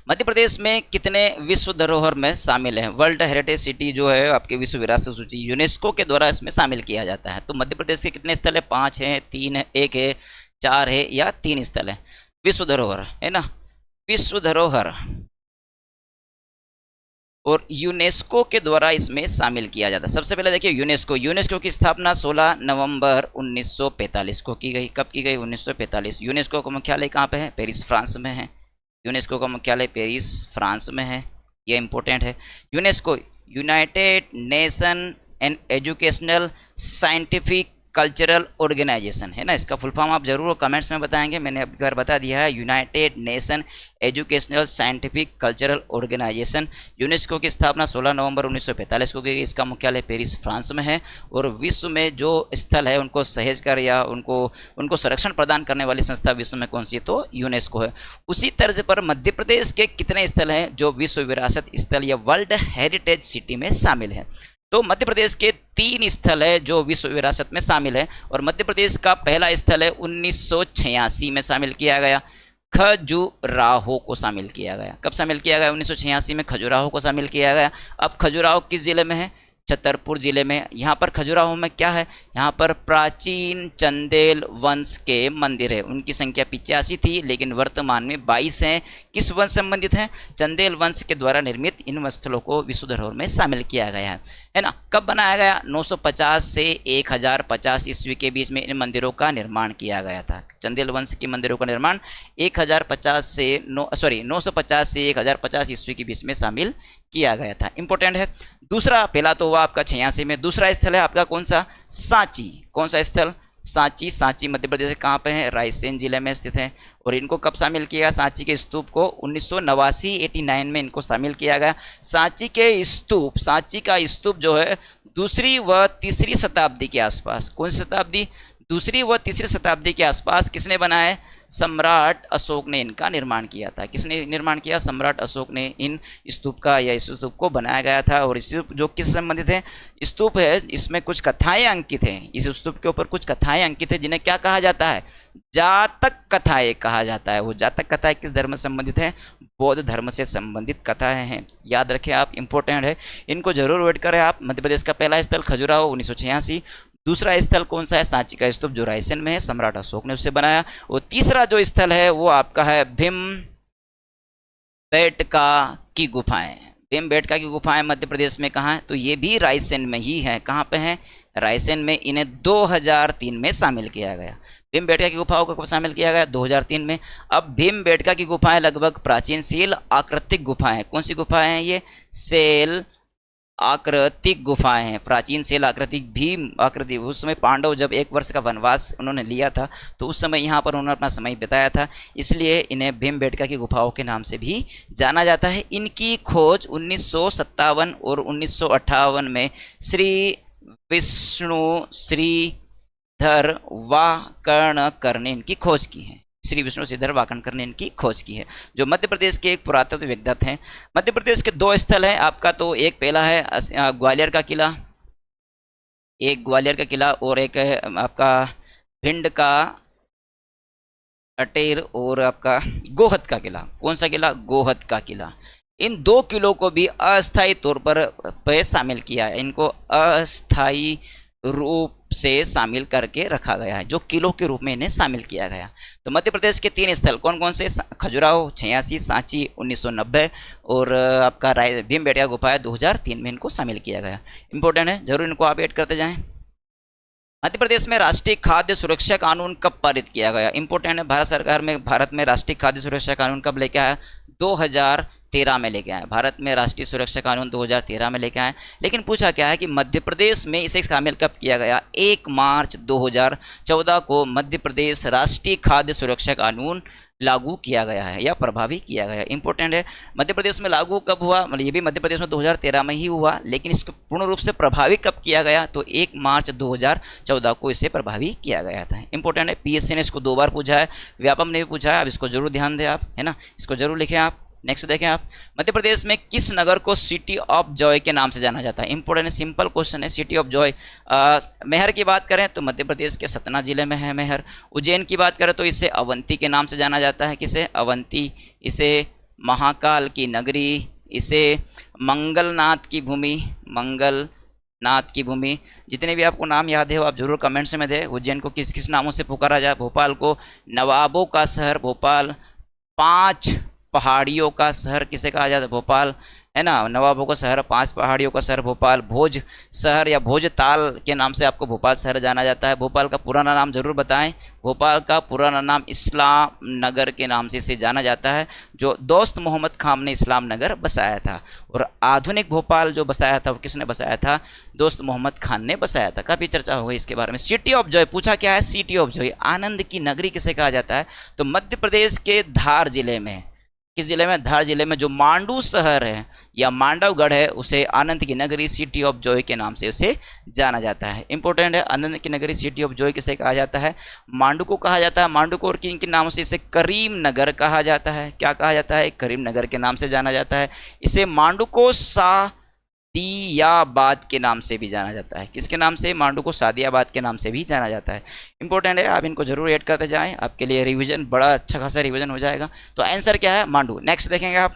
मध्य प्रदेश में कितने विश्व धरोहर में शामिल है? वर्ल्ड हेरिटेज सिटी जो है आपके विश्व विरासत सूची यूनेस्को के द्वारा इसमें शामिल किया जाता है। तो मध्य प्रदेश के कितने स्थल है? 5 है, 3 है, 1 है, 4 है या 3 स्थल है विश्व धरोहर, है ना। विश्व धरोहर और यूनेस्को के द्वारा इसमें शामिल किया जाता है। सबसे पहले देखिए यूनेस्को की स्थापना 16 नवंबर 1945 को की गई। कब की गई? 1945। यूनेस्को का मुख्यालय कहाँ पे है? पेरिस, फ्रांस में है। यूनेस्को का मुख्यालय पेरिस, फ्रांस में है, ये इंपॉर्टेंट है। UNESCO United Nation and educational scientific cultural organization, है ना। इसका फुल फॉर्म आप जरूर कमेंट्स में बताएंगे, मैंने अब बार बता दिया है। United Nation educational scientific cultural organization. UNESCO की स्थापना 16 नवंबर 1945 को की गई। इसका मुख्यालय पेरिस, फ्रांस में है। और विश्व में जो स्थल है उनको सहेज कर या उनको संरक्षण प्रदान करने वाली संस्था विश्व में कौन सी है? तो यूनेस्को है। उसी तर्ज पर मध्य प्रदेश के कितने स्थल हैं जो विश्व विरासत स्थल या वर्ल्ड हेरिटेज सिटी में शामिल है? तो मध्य प्रदेश के 3 स्थल है जो विश्व विरासत में शामिल है। और मध्य प्रदेश का पहला स्थल है 1986 में शामिल किया गया, खजुराहो को शामिल किया गया। कब शामिल किया गया? 1986 में खजुराहो को शामिल किया गया। अब खजुराहो किस जिले में है? छतरपुर जिले में। यहाँ पर खजुराहो में क्या है? यहाँ पर प्राचीन चंदेल वंश के मंदिर है। उनकी संख्या 85 थी लेकिन वर्तमान में 22 हैं। किस वंश संबंधित हैं? चंदेल वंश के द्वारा निर्मित इन स्थलों को विश्व धरोहर में शामिल किया गया है ना। कब बनाया गया? 950 से 1050 ईस्वी के बीच में इन मंदिरों का निर्माण किया गया था। चंदेल वंश के मंदिरों का निर्माण 950 से 1050 ईस्वी के बीच में शामिल किया गया था। इंपॉर्टेंट है। दूसरा, पहला तो हुआ आपका 86 में। दूसरा स्थल है आपका कौन सा? सांची। कौन सा स्थल? सांची मध्य प्रदेश कहाँ पे है? रायसेन जिले में स्थित है। और इनको कब शामिल किया गया? सांची के स्तूप को 1989 में इनको शामिल किया गया। सांची का स्तूप जो है 2री व 3री शताब्दी के आसपास, कौन सी शताब्दी? 2री व 3री शताब्दी के आसपास किसने बनाया? सम्राट अशोक ने इनका निर्माण किया था। किसने निर्माण किया? सम्राट अशोक ने इन स्तूप का या इस स्तूप को बनाया गया था। और स्तूप जो किस संबंधित है? स्तूप है, इसमें कुछ कथाएं अंकित हैं। इस स्तूप के ऊपर कुछ कथाएं अंकित है जिन्हें क्या कहा जाता है? जातक कथाएं कहा जाता है। वो जातक कथाएं किस धर्म से संबंधित है? बौद्ध धर्म से संबंधित कथाएं हैं। याद रखें आप, इंपॉर्टेंट है, इनको जरूर वेट करें आप। मध्य प्रदेश का पहला स्थल खजुराहो 1986। दूसरा स्थल कौन सा है? सांची का स्तूप जो रायसेन में है, सम्राट अशोक ने उसे बनाया। और तीसरा जो स्थल है वो आपका है भीमबेटका की गुफाएं। भीमबेटका की गुफाएं मध्य प्रदेश में कहाँ है? तो ये भी रायसेन में ही है। कहाँ पे है? रायसेन में। इन्हें 2003 में शामिल किया गया। भीमबेटका की गुफाओं को कब शामिल किया गया? 2003 में। अब भीमबेटका की गुफाएं लगभग प्राचीन सेल आकृतिक गुफाएं। कौन सी गुफाएं हैं ये? सेल आकृतिक गुफाएं हैं, प्राचीन शिला आकृतिक भीम आकृति। उस समय पांडव जब 1 वर्ष का वनवास उन्होंने लिया था तो उस समय यहाँ पर उन्होंने अपना समय बिताया था, इसलिए इन्हें भीमबेटका की गुफाओं के नाम से भी जाना जाता है। इनकी खोज 1957 और 1958 में श्री विष्णु श्रीधर वाकणकर ने इनकी खोज की है। श्री विष्णु श्रीधर वाकणकर ने इनकी खोज की है, जो मध्य प्रदेश के एक पुरातत्व विद्वत हैं। मध्य प्रदेश के 2 स्थल हैं आपका, तो एक पहला है ग्वालियर का किला, एक ग्वालियर का किला और एक है आपका भिंड का अटेर और आपका गोहद का किला। कौन सा किला? गोहद का किला। इन 2 किलों को भी अस्थायी तौर पर शामिल किया है, इनको अस्थायी रूप से शामिल करके रखा गया है, जो किलो के रूप में इन्हें शामिल किया गया। तो मध्य प्रदेश के 3 स्थल कौन कौन से? खजुराहो 86, सांची 1990 और आपका भीमबेटका गुफा 2003 में इनको शामिल किया गया। इंपॉर्टेंट है, जरूर इनको आप ऐड करते जाएं। मध्य प्रदेश में राष्ट्रीय खाद्य सुरक्षा कानून कब पारित किया गया? इंपॉर्टेंट है, भारत सरकार में भारत में राष्ट्रीय खाद्य सुरक्षा कानून कब लेके आया? 2013 में लेके आए। भारत में राष्ट्रीय सुरक्षा कानून 2013 में लेके आए। लेकिन पूछा क्या है कि मध्य प्रदेश में इसे शामिल कब किया गया? 1 मार्च 2014 को मध्य प्रदेश राष्ट्रीय खाद्य सुरक्षा कानून लागू किया गया है या प्रभावी किया गया है। इंपॉर्टेंट है, मध्य प्रदेश में लागू कब हुआ? मतलब ये भी मध्य प्रदेश में 2013 में ही हुआ, लेकिन इसको पूर्ण रूप से प्रभावी कब किया गया? तो 1 मार्च 2014 को इसे प्रभावी किया गया था। इंपॉर्टेंट है, पीएससी ने इसको 2 बार पूछा है, व्यापम ने भी पूछा है, अब इसको जरूर ध्यान दें आप, है ना, इसको जरूर लिखें आप। नेक्स्ट देखें आप, मध्य प्रदेश में किस नगर को सिटी ऑफ जॉय के नाम से जाना जाता है? इंपॉर्टेंट है, सिंपल क्वेश्चन है, सिटी ऑफ जॉय। मेहर की बात करें तो मध्य प्रदेश के सतना जिले में है मेहर। उज्जैन की बात करें तो इसे अवंती के नाम से जाना जाता है। किसे? अवंती। इसे महाकाल की नगरी, इसे मंगलनाथ की भूमि, मंगलनाथ की भूमि। जितने भी आपको नाम याद है वो आप जरूर कमेंट्स में दें। उज्जैन को किस किस नामों से पुकारा जाए? भोपाल को नवाबों का शहर भोपाल, 5 पहाड़ियों का शहर किसे कहा जाता है? भोपाल, है ना, नवाबों का शहर, 5 पहाड़ियों का शहर भोपाल। भोज शहर या भोजताल के नाम से आपको भोपाल शहर जाना जाता है। भोपाल का पुराना नाम जरूर बताएं। भोपाल का पुराना नाम इस्लाम नगर के नाम से इसे जाना जाता है, जो दोस्त मोहम्मद खान ने इस्लाम नगर बसाया था। और आधुनिक भोपाल जो बसाया था वो किसने बसाया था? दोस्त मोहम्मद खान ने बसाया था। काफ़ी चर्चा हो गई इसके बारे में। सिटी ऑफ जॉय पूछा क्या है? सिटी ऑफ जॉय, आनंद की नगरी किसे कहा जाता है? तो मध्य प्रदेश के धार जिले में, किस जिले में? धार जिले में जो मांडू शहर है या मांडवगढ़ है उसे आनंद की नगरी सिटी ऑफ जॉय के नाम से उसे जाना जाता है। इंपॉर्टेंट है, आनंद की नगरी सिटी ऑफ जॉय किसे कहा जाता है? मांडू को कहा जाता है। मांडू को और किन किन नामों से? इसे करीम नगर कहा जाता है। क्या कहा जाता है? करीम नगर के नाम से जाना जाता है। इसे मांडू को सादियाबाद के नाम से भी जाना जाता है। किसके नाम से? मांडू को सादियाबाद के नाम से भी जाना जाता है। इंपॉर्टेंट है, आप इनको जरूर ऐड करते जाएं, आपके लिए रिवीजन बड़ा अच्छा खासा रिवीजन हो जाएगा। तो आंसर क्या है? मांडू। नेक्स्ट देखेंगे आप,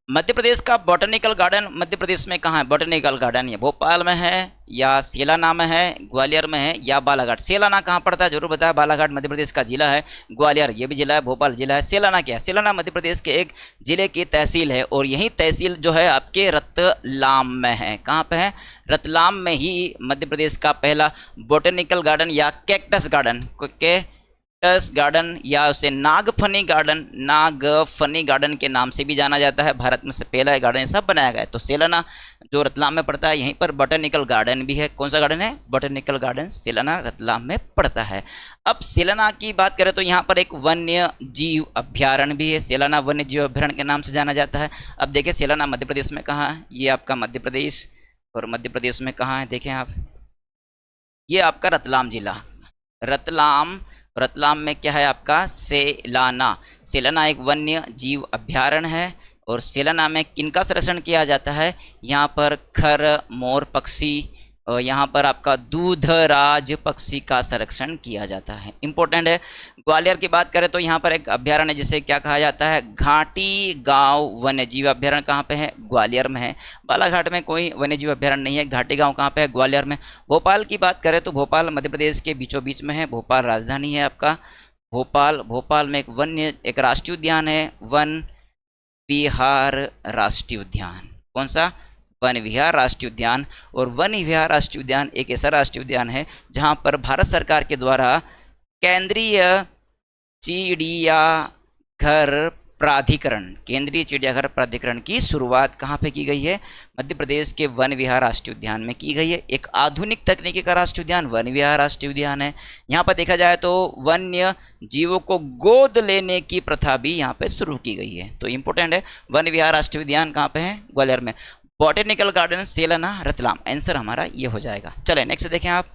मध्य प्रदेश का बॉटनिकल गार्डन मध्य प्रदेश में कहाँ है? बॉटनिकल गार्डन ये भोपाल में है या सेलाना में है, ग्वालियर में है या बालाघाट? सेलाना कहाँ पड़ता है? जरूर बताया। बालाघाट मध्य प्रदेश का जिला है। ग्वालियर ये भी जिला है, भोपाल जिला है। सेलाना क्या है? सेलाना मध्य प्रदेश के एक जिले की तहसील है और यही तहसील जो है आपके रतलाम में है। कहाँ पे है? रतलाम में ही मध्य प्रदेश का पहला बॉटनिकल गार्डन या कैक्टस गार्डन गार्डन या उसे नागफनी गार्डन के नाम से भी जाना जाता है। भारत में से पहला गार्डन सब बनाया गया है। तो सेलाना जो रतलाम में पड़ता है, यहीं पर बॉटनिकल गार्डन भी है। कौन सा गार्डन है? बॉटनिकल गार्डन सेलाना रतलाम में पड़ता है। अब सेलाना की बात करें तो यहाँ पर एक वन्य जीव अभ्यारण्य भी है। सेलाना वन्य जीव अभ्यारण्य के नाम से जाना जाता है। अब देखिए सेलाना मध्य प्रदेश में कहाँ है? ये आपका मध्य प्रदेश, और मध्य प्रदेश में कहाँ है? देखें आप, ये आपका रतलाम जिला। रतलाम में क्या है आपका? सेलाना एक वन्य जीव अभ्यारण्य है। और सेलाना में किनका संरक्षण किया जाता है? यहाँ पर खर, मोर पक्षी, और यहाँ पर आपका दूधराज पक्षी का संरक्षण किया जाता है। इंपॉर्टेंट है। ग्वालियर की बात करें तो यहाँ पर एक अभ्यारण्य जिसे क्या कहा जाता है? घाटी गांव वन्य जीव अभ्यारण्य कहाँ पे है? ग्वालियर में है। बालाघाट में कोई वन्य जीव अभ्यारण्य नहीं है। घाटी गांव कहाँ पे है? ग्वालियर में। भोपाल की बात करें तो भोपाल मध्य प्रदेश के बीचों बीच में है। भोपाल राजधानी है आपका भोपाल में एक राष्ट्रीय उद्यान है, वन विहार राष्ट्रीय उद्यान। कौन सा? वन विहार राष्ट्रीय उद्यान। और वन विहार राष्ट्रीय उद्यान एक ऐसा राष्ट्रीय उद्यान है जहां पर भारत सरकार के द्वारा केंद्रीय चिड़ियाघर प्राधिकरण, केंद्रीय चिड़ियाघर प्राधिकरण की शुरुआत कहाँ पे की गई है? मध्य प्रदेश के वन विहार राष्ट्रीय उद्यान में की गई है। एक आधुनिक तकनीकी का राष्ट्रीय उद्यान वन विहार राष्ट्रीय उद्यान है। यहाँ पर देखा जाए तो वन्य जीवों को गोद लेने की प्रथा भी यहाँ पे शुरू की गई है। तो इंपॉर्टेंट है, वन विहार राष्ट्रीय उद्यान कहाँ पे है? ग्वालियर में। बॉटेनिकल गार्डन सेलना रतलाम, आंसर हमारा ये हो जाएगा। चले नेक्स्ट देखें आप।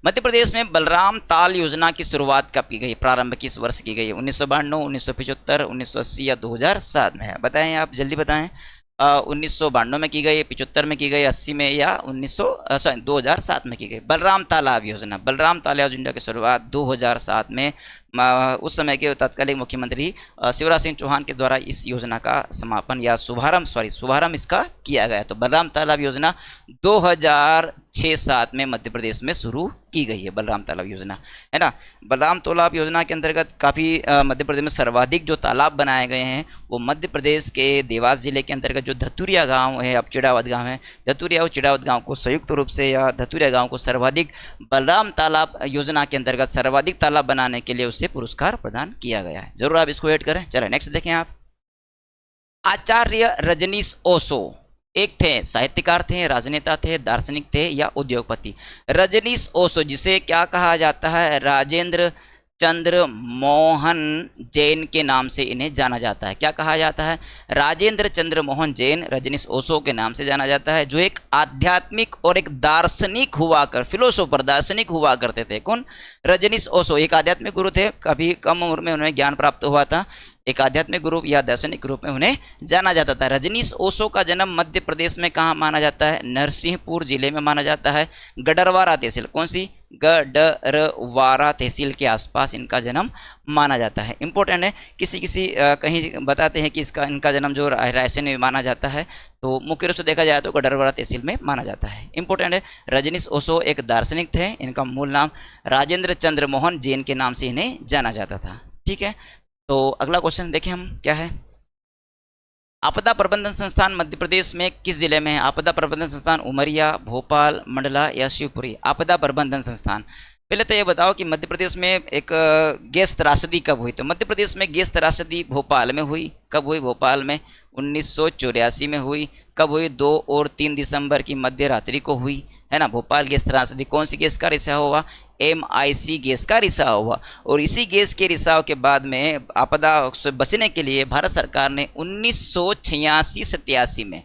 मध्य प्रदेश में बलराम ताल योजना की शुरुआत कब की गई? प्रारंभ किस वर्ष की गई? 1992, 1975, 1980 या 2007 में है? बताएं आप, जल्दी बताएं। 1992 में की गई, 75 में की गई, 80 में या 2007 में की गई? बलराम तालाब योजना, बलराम तालाब योजना की शुरुआत 2007 में उस समय के तत्कालीन मुख्यमंत्री शिवराज सिंह चौहान के द्वारा इस योजना का समापन या शुभारंभ इसका किया गया। तो बलराम तालाब योजना 2006-07 में मध्य प्रदेश में शुरू की गई है, बलराम तालाब योजना, है ना। बलराम तालाब योजना के अंतर्गत काफ़ी मध्य प्रदेश में सर्वाधिक जो तालाब बनाए गए हैं वो मध्य प्रदेश के देवास जिले के अंतर्गत जो धतुरिया गांव है, अब चिड़ावत गांव है, धतुरिया और चिड़ावत गांव को संयुक्त रूप से या धतुरिया गांव को सर्वाधिक बलराम तालाब योजना के अंतर्गत सर्वाधिक तालाब बनाने के लिए उसे पुरस्कार प्रदान किया गया है। जरूर आप इसको ऐड करें। चलें नेक्स्ट देखें आप। आचार्य रजनीश ओशो एक थे, साहित्यकार थे, राजनेता थे, दार्शनिक थे या उद्योगपति? रजनीश ओशो, जिसे क्या कहा जाता है? राजेंद्र चंद्र मोहन जैन के नाम से इन्हें जाना जाता है। क्या कहा जाता है? राजेंद्र चंद्र मोहन जैन, रजनीश ओशो के नाम से जाना जाता है, जो एक आध्यात्मिक और एक दार्शनिक हुआ कर, फिलोसोफर, दार्शनिक हुआ करते थे। कौन? रजनीश ओशो एक आध्यात्मिक गुरु थे, काफ़ी कम उम्र में उन्हें ज्ञान प्राप्त हुआ था, एक आध्यात्मिक गुरु या दार्शनिक रूप में उन्हें जाना जाता था। रजनीश ओशो का जन्म मध्य प्रदेश में कहाँ माना जाता है? नरसिंहपुर जिले में माना जाता है, गडरवारा तहसील। कौन सी? गडरवारा तहसील के आसपास इनका जन्म माना जाता है। इंपॉर्टेंट है, किसी कहीं बताते हैं कि इनका जन्म जो रायसेन में माना जाता है, तो मुख्य रूप से देखा जाए तो गडरवारा तहसील में माना जाता है। इंपॉर्टेंट है, रजनीश ओशो एक दार्शनिक थे, इनका मूल नाम राजेंद्र चंद्र मोहन जैन के नाम से इन्हें जाना जाता था। ठीक है, तो अगला क्वेश्चन देखें हम क्या है। आपदा प्रबंधन संस्थान मध्य प्रदेश में किस जिले में है? आपदा प्रबंधन संस्थान उमरिया, भोपाल, मंडला या शिवपुरी? आपदा प्रबंधन संस्थान, पहले तो ये बताओ कि मध्य प्रदेश में एक गैस त्रासदी कब हुई? तो मध्य प्रदेश में गैस त्रासदी भोपाल में हुई। कब हुई? भोपाल में 1984 में हुई। कब हुई? 2 और 3 दिसंबर की मध्य रात्रि को हुई, है ना। भोपाल गैस त्रासदी कौन सी गैस का रिसाव हुआ? MIC गैस का रिसाव हुआ। और इसी गैस के रिसाव के बाद में आपदा से बचने के लिए भारत सरकार ने 1986-87 में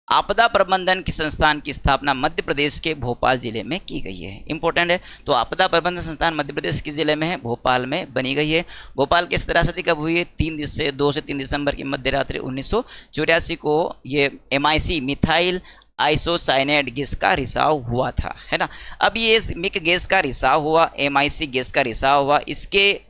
आपदा प्रबंधन की संस्थान की स्थापना मध्य प्रदेश के भोपाल जिले में की गई है। इंपॉर्टेंट है, तो आपदा प्रबंधन संस्थान मध्य प्रदेश किस जिले में है? भोपाल में बनी गई है। भोपाल की त्रासदी कब हुई है? 2 से 3 दिसंबर की मध्य रात्रि 1984 को ये MIC मिथाइल आइसोसाइनेट गैस का रिसाव हुआ था, है ना। अब ये मिक गैस का रिसाव हुआ, MIC गैस का रिसाव हुआ, इसके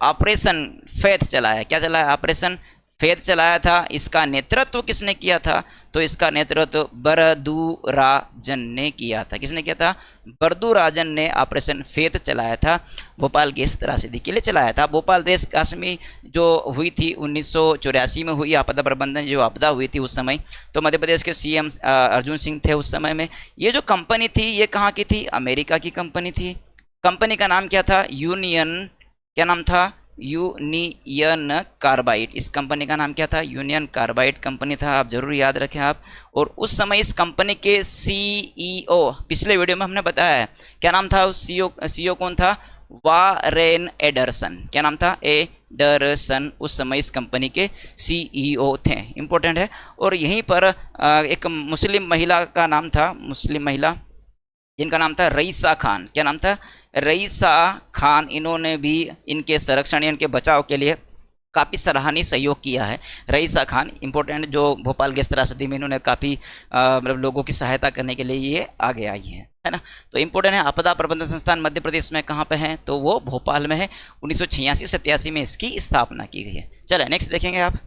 ऑपरेशन फेथ चलाया। क्या चलाया? ऑपरेशन फेथ चलाया था। इसका नेतृत्व किसने किया था? तो इसका नेतृत्व बरदू-राजन ने किया था। किसने किया था? बरदू-राजन ने ऑपरेशन फेथ चलाया था, भोपाल गैस त्रासदी के लिए चलाया था। भोपाल देश काश्मीर जो हुई थी 1984 में हुई आपदा प्रबंधन, जो आपदा हुई थी उस समय, तो मध्य प्रदेश के CM अर्जुन सिंह थे उस समय में। ये जो कंपनी थी ये कहाँ की थी? अमेरिका की कंपनी थी। कंपनी का नाम क्या था? यूनियन, क्या नाम था? Union carbide. इस कंपनी का नाम क्या था? यूनियन कार्बाइड कंपनी था, आप जरूर याद रखें आप। और उस समय इस कंपनी के CEO, पिछले वीडियो में हमने बताया है, क्या नाम था उस CEO कौन था? Warren Anderson. क्या नाम था? एडरसन उस समय इस कंपनी के CEO थे। इंपॉर्टेंट है। और यहीं पर एक मुस्लिम महिला का नाम था, मुस्लिम महिला जिनका नाम था रईसा खान। क्या नाम था? रईसा खान। इन्होंने भी इनके संरक्षण, इनके बचाव के लिए काफ़ी सराहनीय सहयोग किया है। रईसा खान इंपॉर्टेंट, जो भोपाल गैस त्रासदी में इन्होंने काफ़ी मतलब लोगों की सहायता करने के लिए ये आगे आई है ना। तो इंपॉर्टेंट है, आपदा प्रबंधन संस्थान मध्य प्रदेश में कहाँ पे है? तो वो भोपाल में है। 1986-87 में इसकी स्थापना की गई है। चलिए नेक्स्ट देखेंगे आप।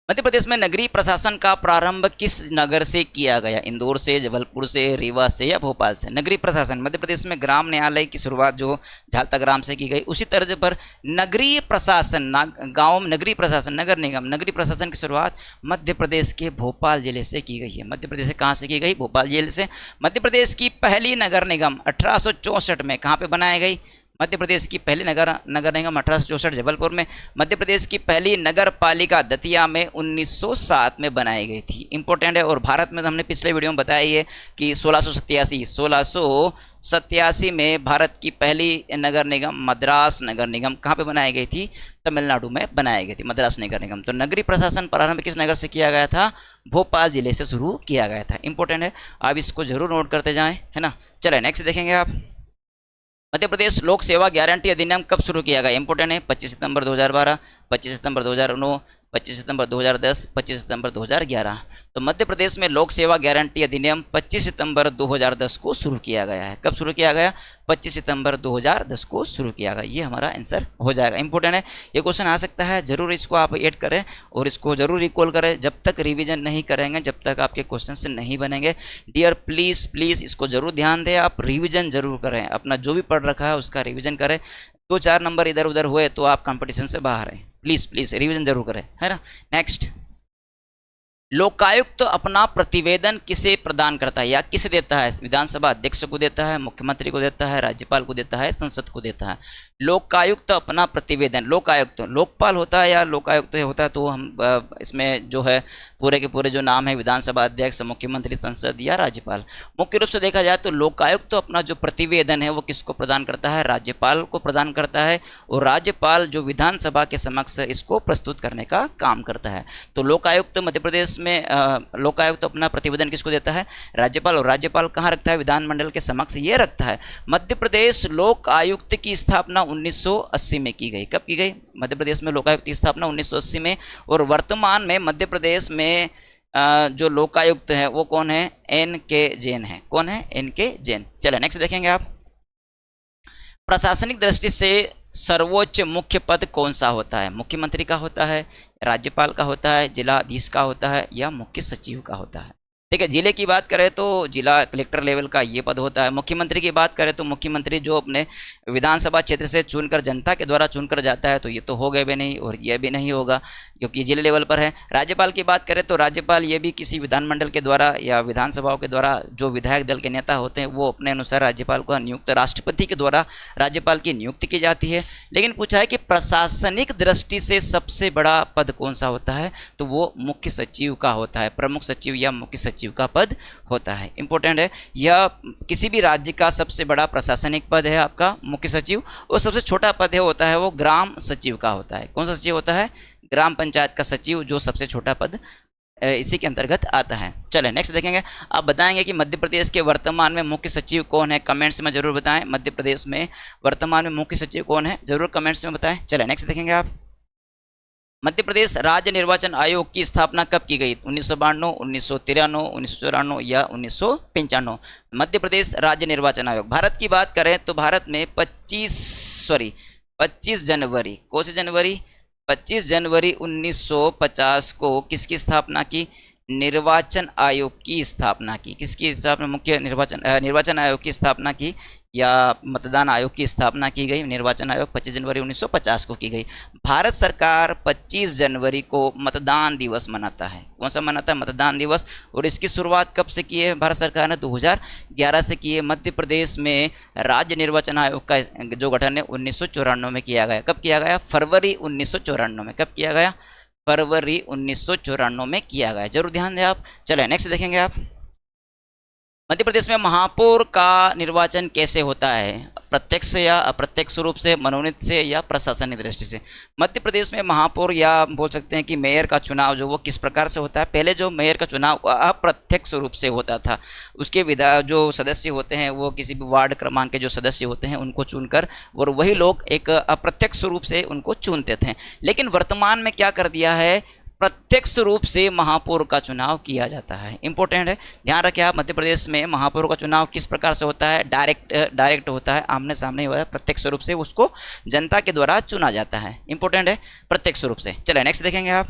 मध्य प्रदेश में नगरीय प्रशासन का प्रारंभ किस नगर से किया गया? इंदौर से, जबलपुर से, रीवा से या भोपाल से? नगरीय प्रशासन, मध्य प्रदेश में ग्राम न्यायालय की शुरुआत जो झालता ग्राम से की गई, उसी तर्ज पर नगरीय प्रशासन, गाँव नगरीय प्रशासन, नगर निगम, नगरीय प्रशासन की शुरुआत मध्य प्रदेश के भोपाल जिले से की गई है। मध्य प्रदेश से कहाँ से की गई? भोपाल जिले से। मध्य प्रदेश की पहली नगर निगम 1864 में कहाँ पर बनाई गई? मध्य प्रदेश की पहली नगर निगम 1864 जबलपुर में। मध्य प्रदेश की पहली नगर पालिका दतिया में 1907 में बनाई गई थी। इंपॉर्टेंट है। और भारत में हमने पिछले वीडियो में बताया है कि 1687 में भारत की पहली नगर निगम मद्रास नगर निगम कहाँ पे बनाई गई थी? तमिलनाडु में बनाई गई थी मद्रास नगर निगम। तो नगरीय प्रशासन प्रारंभ किस नगर से किया गया था? भोपाल जिले से शुरू किया गया था। इंपॉर्टेंट है, आप इसको जरूर नोट करते जाएं, है ना। चले नेक्स्ट देखेंगे आप। मध्य प्रदेश लोक सेवा गारंटी अधिनियम कब शुरू किया गया? इंपोर्टेंट है। 25 सितंबर 2012, 25 सितंबर 2009, 25 सितंबर 2010, 25 सितंबर 2011। तो मध्य प्रदेश में लोक सेवा गारंटी अधिनियम 25 सितंबर 2010 को शुरू किया गया है। कब शुरू किया गया? 25 सितंबर 2010 को शुरू किया गया। ये हमारा आंसर हो जाएगा। इंपॉर्टेंट है, ये क्वेश्चन आ सकता है, जरूर इसको आप ऐड करें और इसको जरूर रिकॉल करें। जब तक रिवीजन नहीं करेंगे, जब तक आपके क्वेश्चन से नहीं बनेंगे, डियर प्लीज़ प्लीज़ इसको जरूर ध्यान दें, आप रिविजन जरूर करें, अपना जो भी पढ़ रखा है उसका रिविजन करें। 2-4 नंबर इधर उधर हुए तो आप कंपटीशन से बाहर हैं। प्लीज़ प्लीज़ रिवीजन जरूर करें, है ना। नेक्स्ट, लोकायुक्त अपना प्रतिवेदन किसे प्रदान करता है या किसे देता है? विधानसभा अध्यक्ष को देता है, मुख्यमंत्री को देता है, राज्यपाल को देता है, संसद को देता है। लोकायुक्त अपना प्रतिवेदन, लोकायुक्त लोकपाल होता है या लोकायुक्त होता है? तो हम इसमें जो है पूरे के पूरे जो नाम है, विधानसभा अध्यक्ष, मुख्यमंत्री, संसद या राज्यपाल। मुख्य रूप से देखा जाए तो लोकायुक्त तो अपना जो प्रतिवेदन है वो किसको प्रदान करता है? राज्यपाल को प्रदान करता है। और राज्यपाल जो विधानसभा के समक्ष इसको प्रस्तुत करने का काम करता है। तो लोकायुक्त मध्य प्रदेश में लोकायुक्त अपना प्रतिवेदन किसको देता है? राज्यपाल। और राज्यपाल कहाँ रखता है? विधानमंडल के समक्ष ये रखता है। मध्य प्रदेश लोक आयुक्त की स्थापना 1980 में की गई। कब की गई? मध्य प्रदेश में लोकायुक्त की स्थापना 1980 में। और वर्तमान में मध्य प्रदेश में जो लोकायुक्त है वो कौन है? एन.के. जैन है। कौन है? एन.के. जैन। चलो नेक्स्ट देखेंगे आप। प्रशासनिक दृष्टि से सर्वोच्च मुख्य पद कौन सा होता है? मुख्यमंत्री का होता है, राज्यपाल का होता है, जिलाधीश का होता है या मुख्य सचिव का होता है? ठीक है, जिले की बात करें तो जिला कलेक्टर लेवल का ये पद होता है। मुख्यमंत्री की बात करें तो मुख्यमंत्री जो अपने विधानसभा क्षेत्र से चुनकर, जनता के द्वारा चुनकर जाता है, तो ये तो हो गए भी नहीं और ये भी नहीं होगा क्योंकि जिले लेवल पर है। राज्यपाल की बात करें तो राज्यपाल ये भी किसी विधानमंडल के द्वारा या विधानसभाओं के द्वारा जो विधायक दल के नेता होते हैं वो अपने अनुसार राज्यपाल को नियुक्त, राष्ट्रपति के द्वारा राज्यपाल की नियुक्ति की जाती है। लेकिन पूछा है कि प्रशासनिक दृष्टि से सबसे बड़ा पद कौन सा होता है? तो वो मुख्य सचिव का होता है। प्रमुख सचिव या मुख्य सचिव का पद होता है। इंपॉर्टेंट है, यह किसी भी राज्य का सबसे बड़ा प्रशासनिक पद है आपका मुख्य सचिव। और सबसे छोटा पद है होता है वो ग्राम सचिव का होता है। कौन सा सचिव होता है? ग्राम पंचायत का सचिव, जो सबसे छोटा पद इसी के अंतर्गत आता है। चले नेक्स्ट देखेंगे। आप बताएंगे कि मध्य प्रदेश के वर्तमान में मुख्य सचिव कौन है? कमेंट्स में जरूर बताएं। मध्य प्रदेश में वर्तमान में मुख्य सचिव कौन है? जरूर कमेंट्स में बताएं। चले नेक्स्ट देखेंगे आप। मध्य प्रदेश राज्य निर्वाचन आयोग की स्थापना कब की गई? 1992, 1993, 1994 या 1995? मध्य प्रदेश राज्य निर्वाचन आयोग। भारत की बात करें तो भारत में 25 जनवरी, कौन सी जनवरी? 25 जनवरी 1950 को किसकी स्थापना की? निर्वाचन आयोग की स्थापना की। किसकी स्थापना? मुख्य निर्वाचन आयोग की स्थापना की या मतदान आयोग की स्थापना की गई। निर्वाचन आयोग 25 जनवरी 1950 को की गई। भारत सरकार 25 जनवरी को मतदान दिवस मनाता है। कौन सा मनाता है? मतदान दिवस। और इसकी शुरुआत कब से की है भारत सरकार ने? 2011 से की है। मध्य प्रदेश में राज्य निर्वाचन आयोग का जो गठन है 1994 में किया गया। कब किया गया? फरवरी 1994 में। कब किया गया? फरवरी 1994 में किया गया। जरूर ध्यान दें आप। चले नेक्स्ट देखेंगे आप। मध्य प्रदेश में महापौर का निर्वाचन कैसे होता है? प्रत्यक्ष या अप्रत्यक्ष रूप से, मनोनीत से या प्रशासनिक दृष्टि से? मध्य प्रदेश में महापौर या बोल सकते हैं कि मेयर का चुनाव जो वो किस प्रकार से होता है? पहले जो मेयर का चुनाव अप्रत्यक्ष रूप से होता था। उसके जो सदस्य होते हैं वो किसी भी वार्ड क्रमांक के जो सदस्य होते हैं उनको चुनकर, और वही लोग एक अप्रत्यक्ष रूप से उनको चुनते थे। लेकिन वर्तमान में क्या कर दिया है? प्रत्यक्ष रूप से महापौर का चुनाव किया जाता है। इंपॉर्टेंट है, ध्यान रखें आप। मध्य प्रदेश में महापौर का चुनाव किस प्रकार से होता है? डायरेक्ट होता है, आमने सामने हुआ है। प्रत्यक्ष रूप से उसको जनता के द्वारा चुना जाता है। इंपॉर्टेंट है, प्रत्यक्ष रूप से। चलिए नेक्स्ट देखेंगे आप।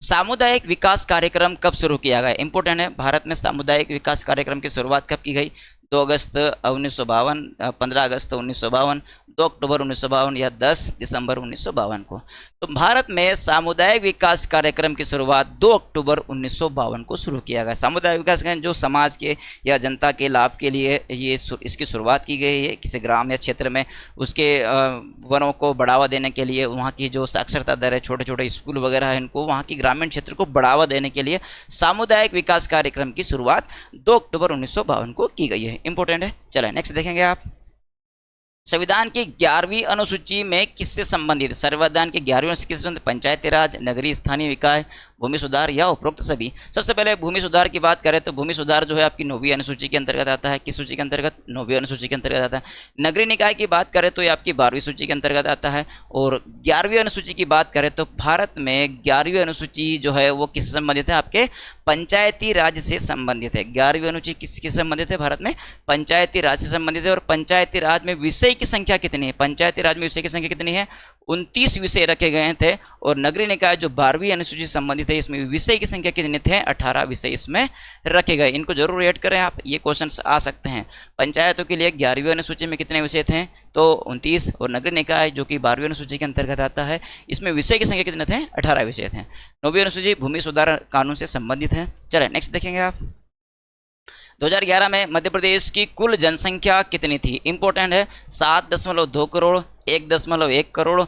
सामुदायिक विकास कार्यक्रम कब शुरू किया गया? इंपॉर्टेंट है, भारत में सामुदायिक विकास कार्यक्रम की शुरुआत कब की गई? 2 अगस्त 1952, 15 अगस्त 1952, 2 अक्टूबर 1952 या 10 दिसंबर 1952 को। तो भारत में सामुदायिक विकास कार्यक्रम की शुरुआत 2 अक्टूबर 1952 को शुरू किया गया। सामुदायिक विकास जो समाज के या जनता के लाभ के लिए ये इसकी शुरुआत की गई है। किसी ग्राम या क्षेत्र में उसके वनों को बढ़ावा देने के लिए, वहाँ की जो साक्षरता दर है, छोटे छोटे स्कूल वगैरह है, इनको वहाँ की ग्रामीण क्षेत्र को बढ़ावा देने के लिए सामुदायिक विकास कार्यक्रम की शुरुआत 2 अक्टूबर 1952 को की गई है। इंपॉर्टेंट है। चलें नेक्स्ट देखेंगे आप। संविधान की 11वीं अनुसूची में किससे संबंधित? संविधान की 11वीं अनुसूची किससे संबंधित? पंचायती राज, नगरीय स्थानीय विकास, भूमि सुधार या उपरोक्त सभी। सबसे पहले भूमि सुधार की बात करें तो भूमि सुधार जो है आपकी 9वीं अनुसूची के अंतर्गत आता है। किस सूची के अंतर्गत? 9वीं अनुसूची के अंतर्गत आता है। नगरीय निकाय की बात करें तो ये आपकी 12वीं सूची के अंतर्गत आता है। और 11वीं अनुसूची की बात करें तो भारत में 11वीं अनुसूची जो है वो किससे संबंधित है? आपके पंचायती राज से संबंधित है। 11वीं अनुसूची किससे संबंधित है? भारत में पंचायती राज से संबंधित है। और पंचायती राज में विषय की संख्या कितनी है? पंचायती राज में विषय की संख्या कितनी है? 29 विषय रखे गए थे। और नगरीय निकाय जो 12वीं अनुसूची से संबंधित है, इसमें विषय की संख्या कितने थे? 18 विषय इसमें रखे गए। इनको जरूर ऐड करें आप, ये क्वेश्चंस आ सकते हैं। पंचायतों के लिए 11वीं अनुसूची में कितने विषय थे? तो 29। और नगरीय निकाय जो कि 12वीं अनुसूची के अंतर्गत आता है, इसमें विषय की संख्या कितने थे? 18 विषय थे। 9वीं अनुसूची भूमि सुधार कानून से संबंधित है। चले नेक्स्ट देखेंगे आप। 2011 में मध्य प्रदेश की कुल जनसंख्या कितनी थी? इंपॉर्टेंट है। 7.2 करोड़, 1.1 करोड़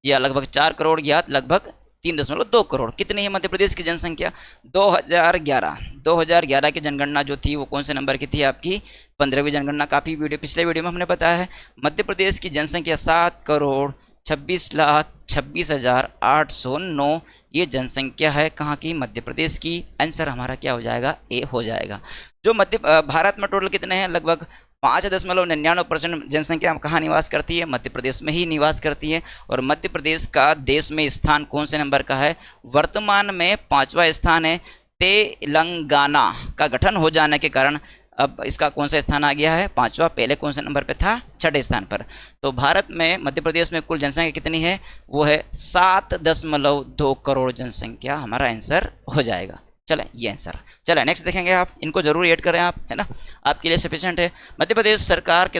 या लगभग 4 करोड़ या लगभग 3.2 करोड़। कितनी है मध्य प्रदेश की जनसंख्या? 2011 की जनगणना जो थी वो कौन से नंबर की थी? आपकी 15वीं जनगणना। काफ़ी पिछले वीडियो में हमने बताया है। मध्य प्रदेश की जनसंख्या 7,26,26,809 ये जनसंख्या है। कहाँ की? मध्य प्रदेश की। आंसर हमारा क्या हो जाएगा? ए हो जाएगा। जो भारत में टोटल कितने हैं? लगभग 5.99% जनसंख्या कहाँ निवास करती है? मध्य प्रदेश में ही निवास करती है। और मध्य प्रदेश का देश में स्थान कौन से नंबर का है? वर्तमान में 5वां स्थान है। तेलंगाना का गठन हो जाने के कारण अब इसका कौन सा स्थान आ गया है? 5वां। पहले कौन से नंबर पे था? 6ठे स्थान पर। तो भारत में मध्य प्रदेश में कुल जनसंख्या कितनी है? वो है 7.2 करोड़ जनसंख्या। हमारा आंसर हो जाएगा। चलें ये आंसर। चलें नेक्स्ट देखेंगे आप। इनको जरूर ऐड करें आप, है ना, आपके लिए सफिशिएंट है। मध्य प्रदेश सरकार के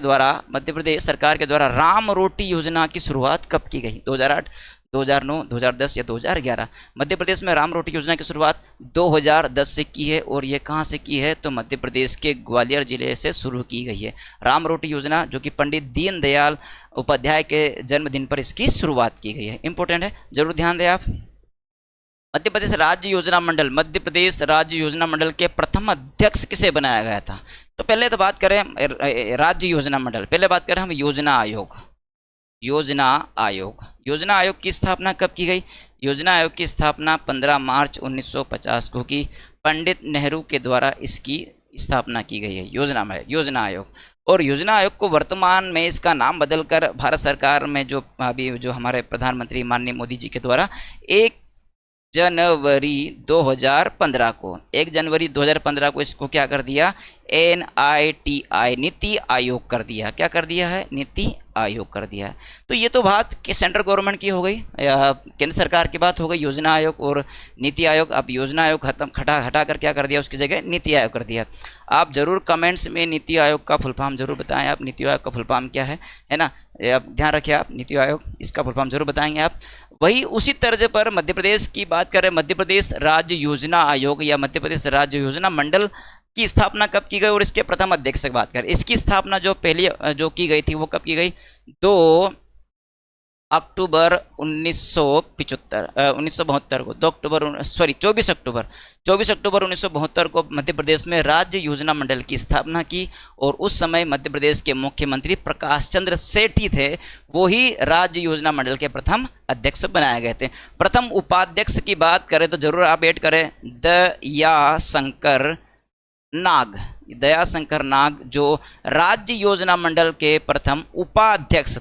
द्वारा राम रोटी योजना की शुरुआत कब की गई? 2008, 2009, 2010 या 2011? मध्य प्रदेश में राम रोटी योजना की शुरुआत 2010 से की है। और ये कहाँ से की है? तो मध्य प्रदेश के ग्वालियर जिले से शुरू की गई है राम रोटी योजना, जो कि पंडित दीनदयाल उपाध्याय के जन्मदिन पर इसकी शुरुआत की गई है। इंपॉर्टेंट है, जरूर ध्यान दें आप। मध्य प्रदेश राज्य योजना मंडल के प्रथम अध्यक्ष किसे बनाया गया था? तो पहले तो बात करें राज्य योजना मंडल, पहले बात करें हम योजना आयोग की स्थापना कब की गई? योजना आयोग की स्थापना 15 मार्च 1950 को की। पंडित नेहरू के द्वारा इसकी स्थापना की गई है योजना आयोग। और योजना आयोग को वर्तमान में इसका नाम बदलकर भारत सरकार में जो हमारे प्रधानमंत्री माननीय मोदी जी के द्वारा 1 जनवरी 2015 को इसको क्या कर दिया? NITI नीति आयोग कर दिया। क्या कर दिया है? नीति आयोग कर दिया है। तो ये तो बात कि सेंट्रल गवर्नमेंट की हो गई, केंद्र सरकार की बात हो गई, योजना आयोग और नीति आयोग। अब योजना आयोग हटा कर क्या कर दिया? उसकी जगह नीति आयोग कर दिया। आप जरूर कमेंट्स में नीति आयोग का फुल फॉर्म जरूर बताएं। आप नीति आयोग का फुल फॉर्म क्या है ना, आप ध्यान रखिए। आप नीति आयोग इसका फुल फॉर्म जरूर बताएंगे आप। वही उसी तर्ज पर मध्य प्रदेश की बात करें, मध्य प्रदेश राज्य योजना आयोग या मध्य प्रदेश राज्य योजना मंडल की स्थापना कब की गई? और इसके प्रथम अध्यक्ष की बात करें, इसकी स्थापना जो पहली जो की गई थी वो कब की गई? 2 अक्टूबर 1972 को 24 अक्टूबर 1972 को मध्य प्रदेश में राज्य योजना मंडल की स्थापना की। और उस समय मध्य प्रदेश के मुख्यमंत्री प्रकाश चंद्र सेठी थे, वो ही राज्य योजना मंडल के प्रथम अध्यक्ष बनाए गए थे। प्रथम उपाध्यक्ष की बात करें तो जरूर आप ऐड करें दयाशंकर नाग, जो राज्य योजना मंडल के प्रथम उपाध्यक्ष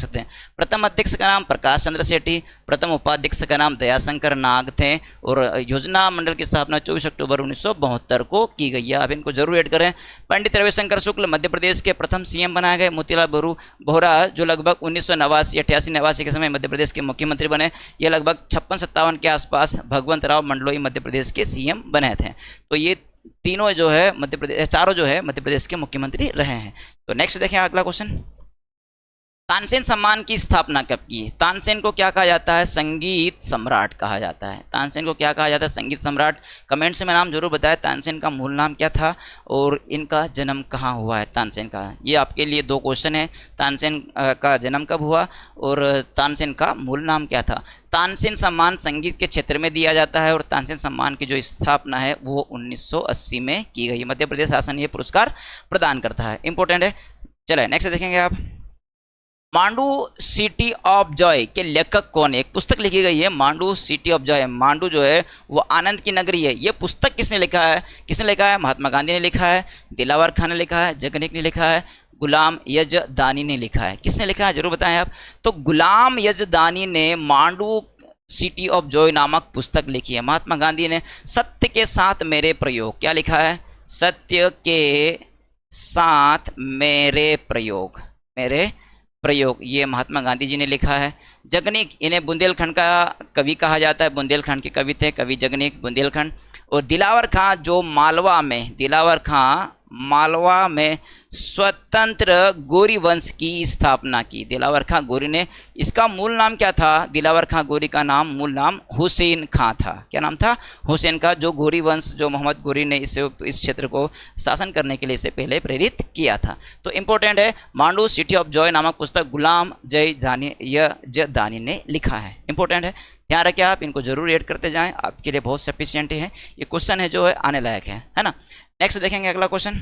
थे। प्रथम अध्यक्ष का नाम प्रकाश चंद्र सेठी, प्रथम उपाध्यक्ष का नाम दयाशंकर नाग थे। और योजना मंडल की स्थापना 24 अक्टूबर 1972 को की गई है। आप इनको जरूर ऐड करें। पंडित रविशंकर शुक्ल मध्य प्रदेश के प्रथम CM बनाए गए। मोतीलाल बोहरा जो लगभग 1989 के समय मध्य प्रदेश के मुख्यमंत्री बने। ये लगभग 56-57 के आसपास भगवंत राव मंडलोई मध्य प्रदेश के CM बने थे। तो ये तीनों जो है मध्य प्रदेश, चारों जो है मध्य प्रदेश के मुख्यमंत्री रहे हैं। तो नेक्स्ट देखें अगला क्वेश्चन, तानसेन सम्मान की स्थापना कब की? तानसेन को क्या कहा जाता है? संगीत सम्राट कहा जाता है। तानसेन को क्या कहा जाता है? संगीत सम्राट। कमेंट्स में नाम जरूर बताएं तानसेन का मूल नाम क्या था और इनका जन्म कहाँ हुआ है तानसेन का। ये आपके लिए 2 क्वेश्चन है, तानसेन का जन्म कब हुआ और तानसेन का मूल नाम क्या था। तानसेन सम्मान संगीत के क्षेत्र में दिया जाता है और तानसेन सम्मान की जो स्थापना है वो 1980 में की गई। मध्य प्रदेश शासन ये पुरस्कार प्रदान करता है, इंपॉर्टेंट है। चले नेक्स्ट देखेंगे आप, मांडू सिटी ऑफ जॉय के लेखक कौन है? एक पुस्तक लिखी गई है Mandu city of Joy. Mandu जो है वो आनंद की नगरी है। ये पुस्तक किसने लिखा है? किसने लिखा है? महात्मा गांधी ने लिखा है, दिलावर खान ने लिखा है, जगनीक ने लिखा है, गुलाम यजदानी ने लिखा है। किसने लिखा है जरूर बताएं आप। तो गुलाम यजदानी ने मांडू सिटी ऑफ जॉय नामक पुस्तक लिखी है। महात्मा गांधी ने सत्य के साथ मेरे प्रयोग, क्या लिखा है? सत्य के साथ मेरे प्रयोग, मेरे प्रयोग, ये महात्मा गांधी जी ने लिखा है। जगनीक, इन्हें बुंदेलखंड का कवि कहा जाता है, बुंदेलखंड के कवि थे कवि जगनीक बुंदेलखंड। और दिलावर खां जो मालवा में, दिलावर खां मालवा में स्वतंत्र गोरी वंश की स्थापना की। दिलावर खां गोरी ने, इसका मूल नाम क्या था? दिलावर खां गोरी का नाम, मूल नाम हुसैन खां था। क्या नाम था? हुसैन का। जो गोरी वंश, जो मोहम्मद गोरी ने इस क्षेत्र को शासन करने के लिए इसे पहले प्रेरित किया था। तो इंपॉर्टेंट है, मांडू सिटी ऑफ जॉय नामक पुस्तक गुलाम यजदानी ने लिखा है, इंपॉर्टेंट है। ध्यान रखें आप, इनको जरूर ऐड करते जाएं, आपके लिए बहुत सफिशिएंट है। ये क्वेश्चन है जो है आने लायक है ना। नेक्स्ट देखेंगे अगला क्वेश्चन,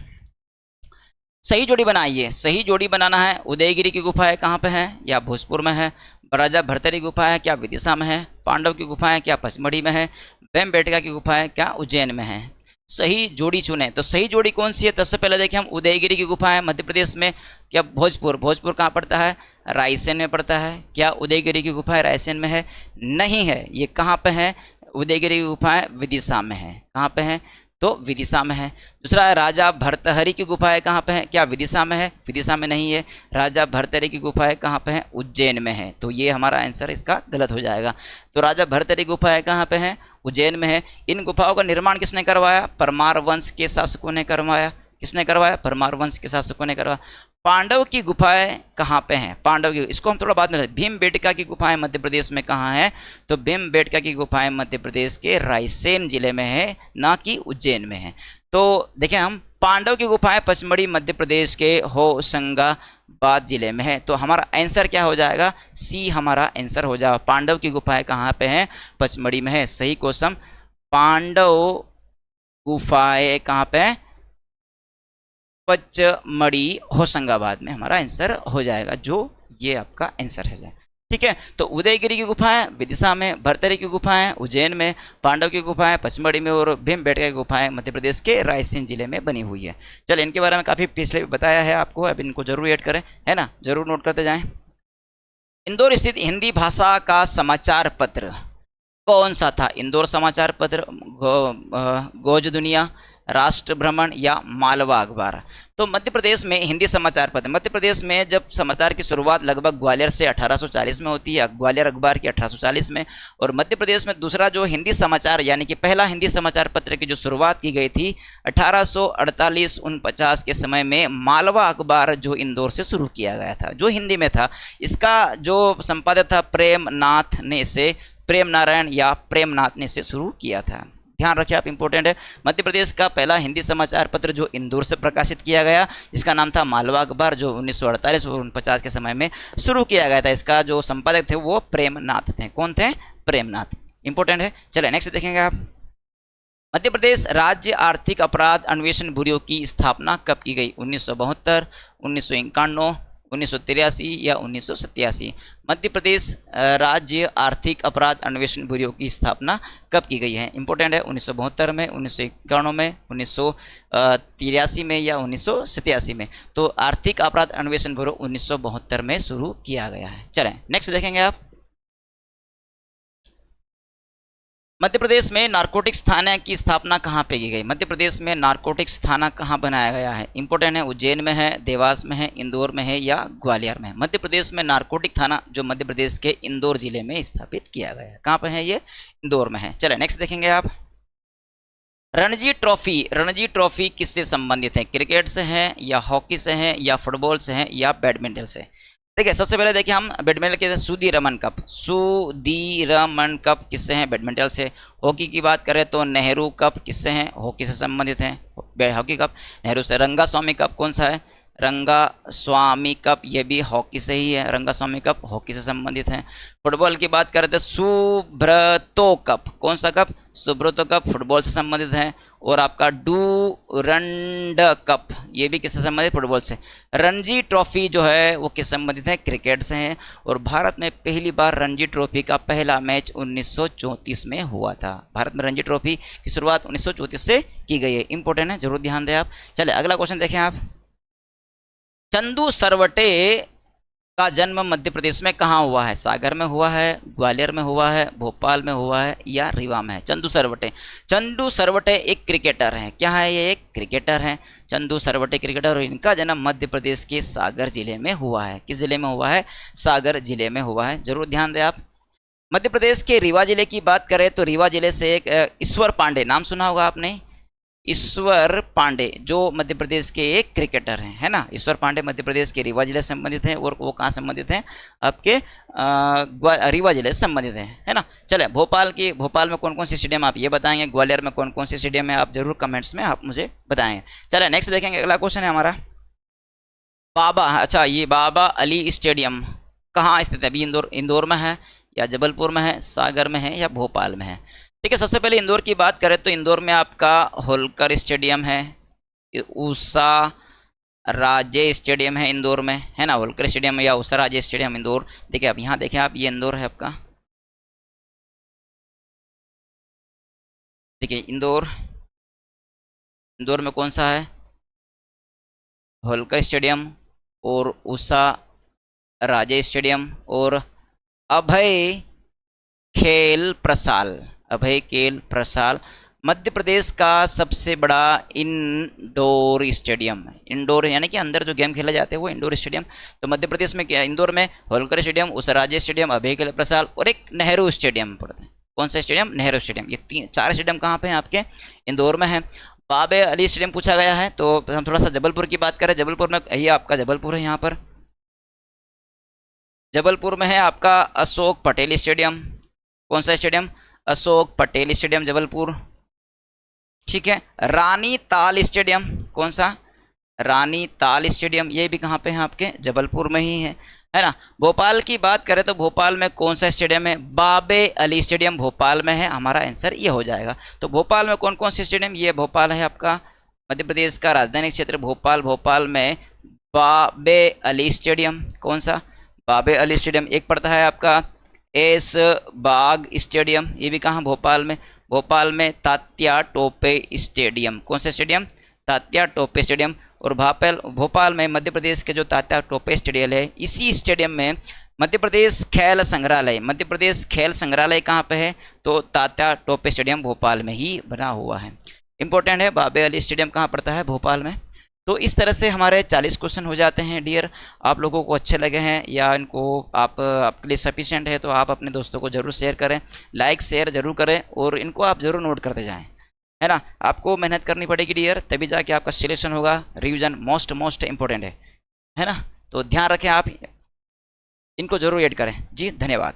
सही जोड़ी बनाइए। सही जोड़ी बनाना है। उदयगिरी की गुफाएं कहाँ पे है? या भोजपुर में है। राजा भर्तरी गुफा है क्या विदिशा में है? पांडव की गुफाएं क्या पचमढ़ी में है? भीमबेटका की गुफाएं क्या उज्जैन में है? सही जोड़ी चुने। तो सही जोड़ी कौन सी है? तो सबसे पहले देखिए हम, उदयगिरी की गुफाएं मध्य प्रदेश में, क्या भोजपुर, भोजपुर कहाँ पड़ता है? रायसेन में पड़ता है। क्या उदयगिरी की गुफाएं रायसेन में है? नहीं है। ये कहाँ पे है? उदयगिरी की गुफाएं विदिशा में है। कहाँ पे है? तो विदिशा में है। दूसरा है राजा भर्तहरि की गुफाएं कहाँ पे है? क्या विदिशा में है? विदिशा में नहीं है। राजा भर्तहरि की गुफाएं कहाँ पे है? उज्जैन में है। तो ये हमारा आंसर इसका गलत हो जाएगा। तो राजा भर्तहरि गुफाएं कहाँ पे है? उज्जैन में है। इन गुफाओं का निर्माण किसने करवाया? परमार वंश के शासकों ने करवाया। किसने करवाया? परमार वंश के शासकों ने करवाया। पांडव की गुफाएं कहाँ पे हैं? पांडव की, इसको हम थोड़ा बाद में, भीमबेटका की गुफाएं मध्य प्रदेश में कहाँ हैं? तो भीमबेटका की गुफाएं मध्य प्रदेश के रायसेन जिले में है, ना कि उज्जैन में है। तो देखें हम, पांडव की गुफाएं पचमढ़ी मध्य प्रदेश के होशंगाबाद जिले में है। तो हमारा आंसर क्या हो जाएगा? सी हमारा आंसर हो जाएगा। पांडव की गुफाएं कहाँ पे हैं? पचमढ़ी में है। सही क्वेश्चन, पांडव गुफाएं कहाँ पे हैं? पचमढ़ी होशंगाबाद में हमारा आंसर हो जाएगा, जो ये आपका आंसर है जाए। ठीक है। तो उदयगिरी की गुफाएं विदिशा में, भर्तहरि की गुफाएं उज्जैन में, पांडव की गुफाएं पचमढ़ी में और भीमबेटका की गुफाएं मध्य प्रदेश के रायसेन जिले में बनी हुई है। चलिए, इनके बारे में काफ़ी पिछले बताया है आपको, अब इनको जरूर ऐड करें, है ना, जरूर नोट करते जाएं। इंदौर स्थित हिंदी भाषा का समाचार पत्र कौन सा था? इंदौर समाचार पत्र, गोज दुनिया, राष्ट्र भ्रमण या मालवा अखबार। तो मध्य प्रदेश में हिंदी समाचार पत्र, मध्य प्रदेश में जब समाचार की शुरुआत लगभग ग्वालियर से 1840 में होती है, ग्वालियर अखबार की 1840 में। और मध्य प्रदेश में दूसरा जो हिंदी समाचार, यानी कि पहला हिंदी समाचार पत्र की जो शुरुआत की गई थी 1848-49 के समय में, मालवा अखबार जो इंदौर से शुरू किया गया था, जो हिंदी में था। इसका जो संपादक था प्रेमनाथ ने इसे, प्रेम नारायण या प्रेमनाथ ने इसे शुरू किया था। ध्यान रखिए आप, इंपॉर्टेंट है। मध्य प्रदेश का पहला हिंदी समाचार पत्र जो इंदौर से प्रकाशित किया गया, इसका नाम था मालवा अखबार, जो 1948 और 49 के समय में शुरू किया गया था। इसका जो संपादक थे वो प्रेमनाथ थे। कौन थे? प्रेमनाथ। इंपॉर्टेंट है। चलिए नेक्स्ट देखेंगे आप, मध्य प्रदेश राज्य आर्थिक अपराध अन्वेषण ब्यूरो की स्थापना कब की गई? 1972, 1951, 1983 या 1987? मध्य प्रदेश राज्य आर्थिक अपराध अन्वेषण ब्यूरो की स्थापना कब की गई है? इंपॉर्टेंट है। 1972 में, 1951 में, 1983 में या 1987 में? तो आर्थिक अपराध अन्वेषण ब्यूरो 1972 में शुरू किया गया है। चलें नेक्स्ट देखेंगे आप, मध्य प्रदेश में नारकोटिक्स थाना की स्थापना कहाँ पे की गई? मध्य प्रदेश में नारकोटिक्स थाना कहाँ बनाया गया है? इंपॉर्टेंट है। उज्जैन में है, देवास में है, इंदौर में है या ग्वालियर में? मध्य प्रदेश में नारकोटिक थाना जो मध्य प्रदेश के इंदौर जिले में स्थापित किया गया है। कहाँ पे है ये? इंदौर में है। चले नेक्स्ट देखेंगे आप, रणजी ट्रॉफी किससे संबंधित है? क्रिकेट से है या हॉकी से है या फुटबॉल से है या बैडमिंटन से? देखिए सबसे पहले देखिए हम बैडमिंटन के सुदीरमन कप किससे हैं? बैडमिंटन से। हॉकी की बात करें तो नेहरू कप किससे हैं? हॉकी से संबंधित है। हॉकी कप नेहरू से। रंगास्वामी कप कौन सा है? रंगास्वामी कप, ये भी हॉकी से ही है। रंगास्वामी कप हॉकी से संबंधित है। फुटबॉल की बात करें तो सुब्रतो कप, कौन सा कप? सुब्रतो कप फुटबॉल से संबंधित है। और आपका डूरंड कप, ये भी किससे संबंधित? फुटबॉल से। रणजी ट्रॉफी जो है वो किस संबंधित है? क्रिकेट से है। और भारत में पहली बार रणजी ट्रॉफी का पहला मैच 1934 में हुआ था। भारत में रणजी ट्रॉफी की शुरुआत 1934 से की गई है। इंपॉर्टेंट है, जरूर ध्यान दें आप। चले अगला क्वेश्चन देखें आप। चंदू सरवटे का जन्म मध्य प्रदेश में कहाँ हुआ है? सागर में हुआ है, ग्वालियर में हुआ है, भोपाल में हुआ है या रीवा में है? चंदू सरवटे एक क्रिकेटर हैं। क्या है ये? एक क्रिकेटर हैं। चंदू सरवटे क्रिकेटर, और इनका जन्म मध्य प्रदेश के सागर जिले में हुआ है। किस जिले में हुआ है? सागर जिले में हुआ है, जरूर ध्यान दें आप। मध्य प्रदेश के रीवा जिले की बात करें तो रीवा जिले से एक ईश्वर पांडे, नाम सुना होगा आपने, ईश्वर पांडे, जो मध्य प्रदेश के एक क्रिकेटर हैं, है ना। ईश्वर पांडे मध्य प्रदेश के रीवा जिले से संबंधित हैं। और वो कहाँ संबंधित हैं? आपके रीवा जिले से संबंधित हैं, है ना। चले भोपाल में कौन कौन सी स्टेडियम आप ये बताएंगे, ग्वालियर में कौन कौन सी स्टेडियम है आप जरूर कमेंट्स में आप मुझे बताएंगे। चले नेक्स्ट देखेंगे, अगला क्वेश्चन है हमारा। ये बाबा अली स्टेडियम कहाँ स्थित है? अभी इंदौर में है या जबलपुर में है, सागर में है या भोपाल में है? ठीक है, सबसे पहले इंदौर की बात करें तो इंदौर में आपका होलकर स्टेडियम है, उषा राजे स्टेडियम है इंदौर में, है ना। होलकर स्टेडियम या उषा राजे स्टेडियम इंदौर। देखिए अब यहाँ देखें आप, ये इंदौर है आपका। देखिए इंदौर में कौन सा है? होलकर स्टेडियम और उषा राजे स्टेडियम और अभय खेल प्रसाल मध्य प्रदेश का सबसे बड़ा इंडोर स्टेडियम। इंडोर यानी कि अंदर जो गेम खेले जाते हैं वो इंडोर स्टेडियम। तो मध्य प्रदेश में क्या? इंदौर में होलकर स्टेडियम, उसराजे स्टेडियम, अभय खेल प्रसाल और एक नेहरू स्टेडियम पड़ता है। कौन सा स्टेडियम? नेहरू स्टेडियम। ये चार स्टेडियम कहाँ पे हैं? आपके इंदौर में है। बाबे अली स्टेडियम पूछा गया है, तो हम थोड़ा सा जबलपुर की बात करें। जबलपुर में ये आपका जबलपुर है, यहाँ पर जबलपुर में है आपका अशोक पटेल स्टेडियम। कौन सा स्टेडियम? अशोक पटेल स्टेडियम जबलपुर। ठीक है, रानी ताल स्टेडियम, कौन सा? रानी ताल स्टेडियम, ये भी कहाँ पे है? आपके जबलपुर में ही है ना। भोपाल की बात करें तो भोपाल में कौन सा स्टेडियम है? बाबे अली स्टेडियम भोपाल में है। हमारा आंसर ये हो जाएगा। तो भोपाल में कौन कौन से स्टेडियम? ये भोपाल है आपका मध्य प्रदेश का राजधानी क्षेत्र भोपाल में बाबे अली स्टेडियम। कौन सा? बाबे अली स्टेडियम। एक पड़ता है आपका एस बाग स्टेडियम, ये भी कहाँ? भोपाल में तात्या टोपे स्टेडियम। कौन सा स्टेडियम? तात्या टोपे स्टेडियम। और भोपाल में मध्य प्रदेश के जो तात्या टोपे स्टेडियम है, इसी स्टेडियम में मध्य प्रदेश खेल संग्रहालय कहाँ पे है? तो तात्या टोपे स्टेडियम भोपाल में ही बना हुआ है। इंपॉर्टेंट है, बाबे अली स्टेडियम कहाँ पड़ता है? भोपाल में। तो इस तरह से हमारे 40 क्वेश्चन हो जाते हैं डियर। आप लोगों को अच्छे लगे हैं या इनको आपके लिए सफिशिएंट है तो आप अपने दोस्तों को ज़रूर शेयर करें, लाइक शेयर ज़रूर करें और इनको आप ज़रूर नोट करते जाएं, है ना। आपको मेहनत करनी पड़ेगी डियर, तभी जाके आपका सिलेक्शन होगा। रिवीजन मोस्ट इंपॉर्टेंट है ना। तो ध्यान रखें, आप इनको ज़रूर ऐड करें जी। धन्यवाद।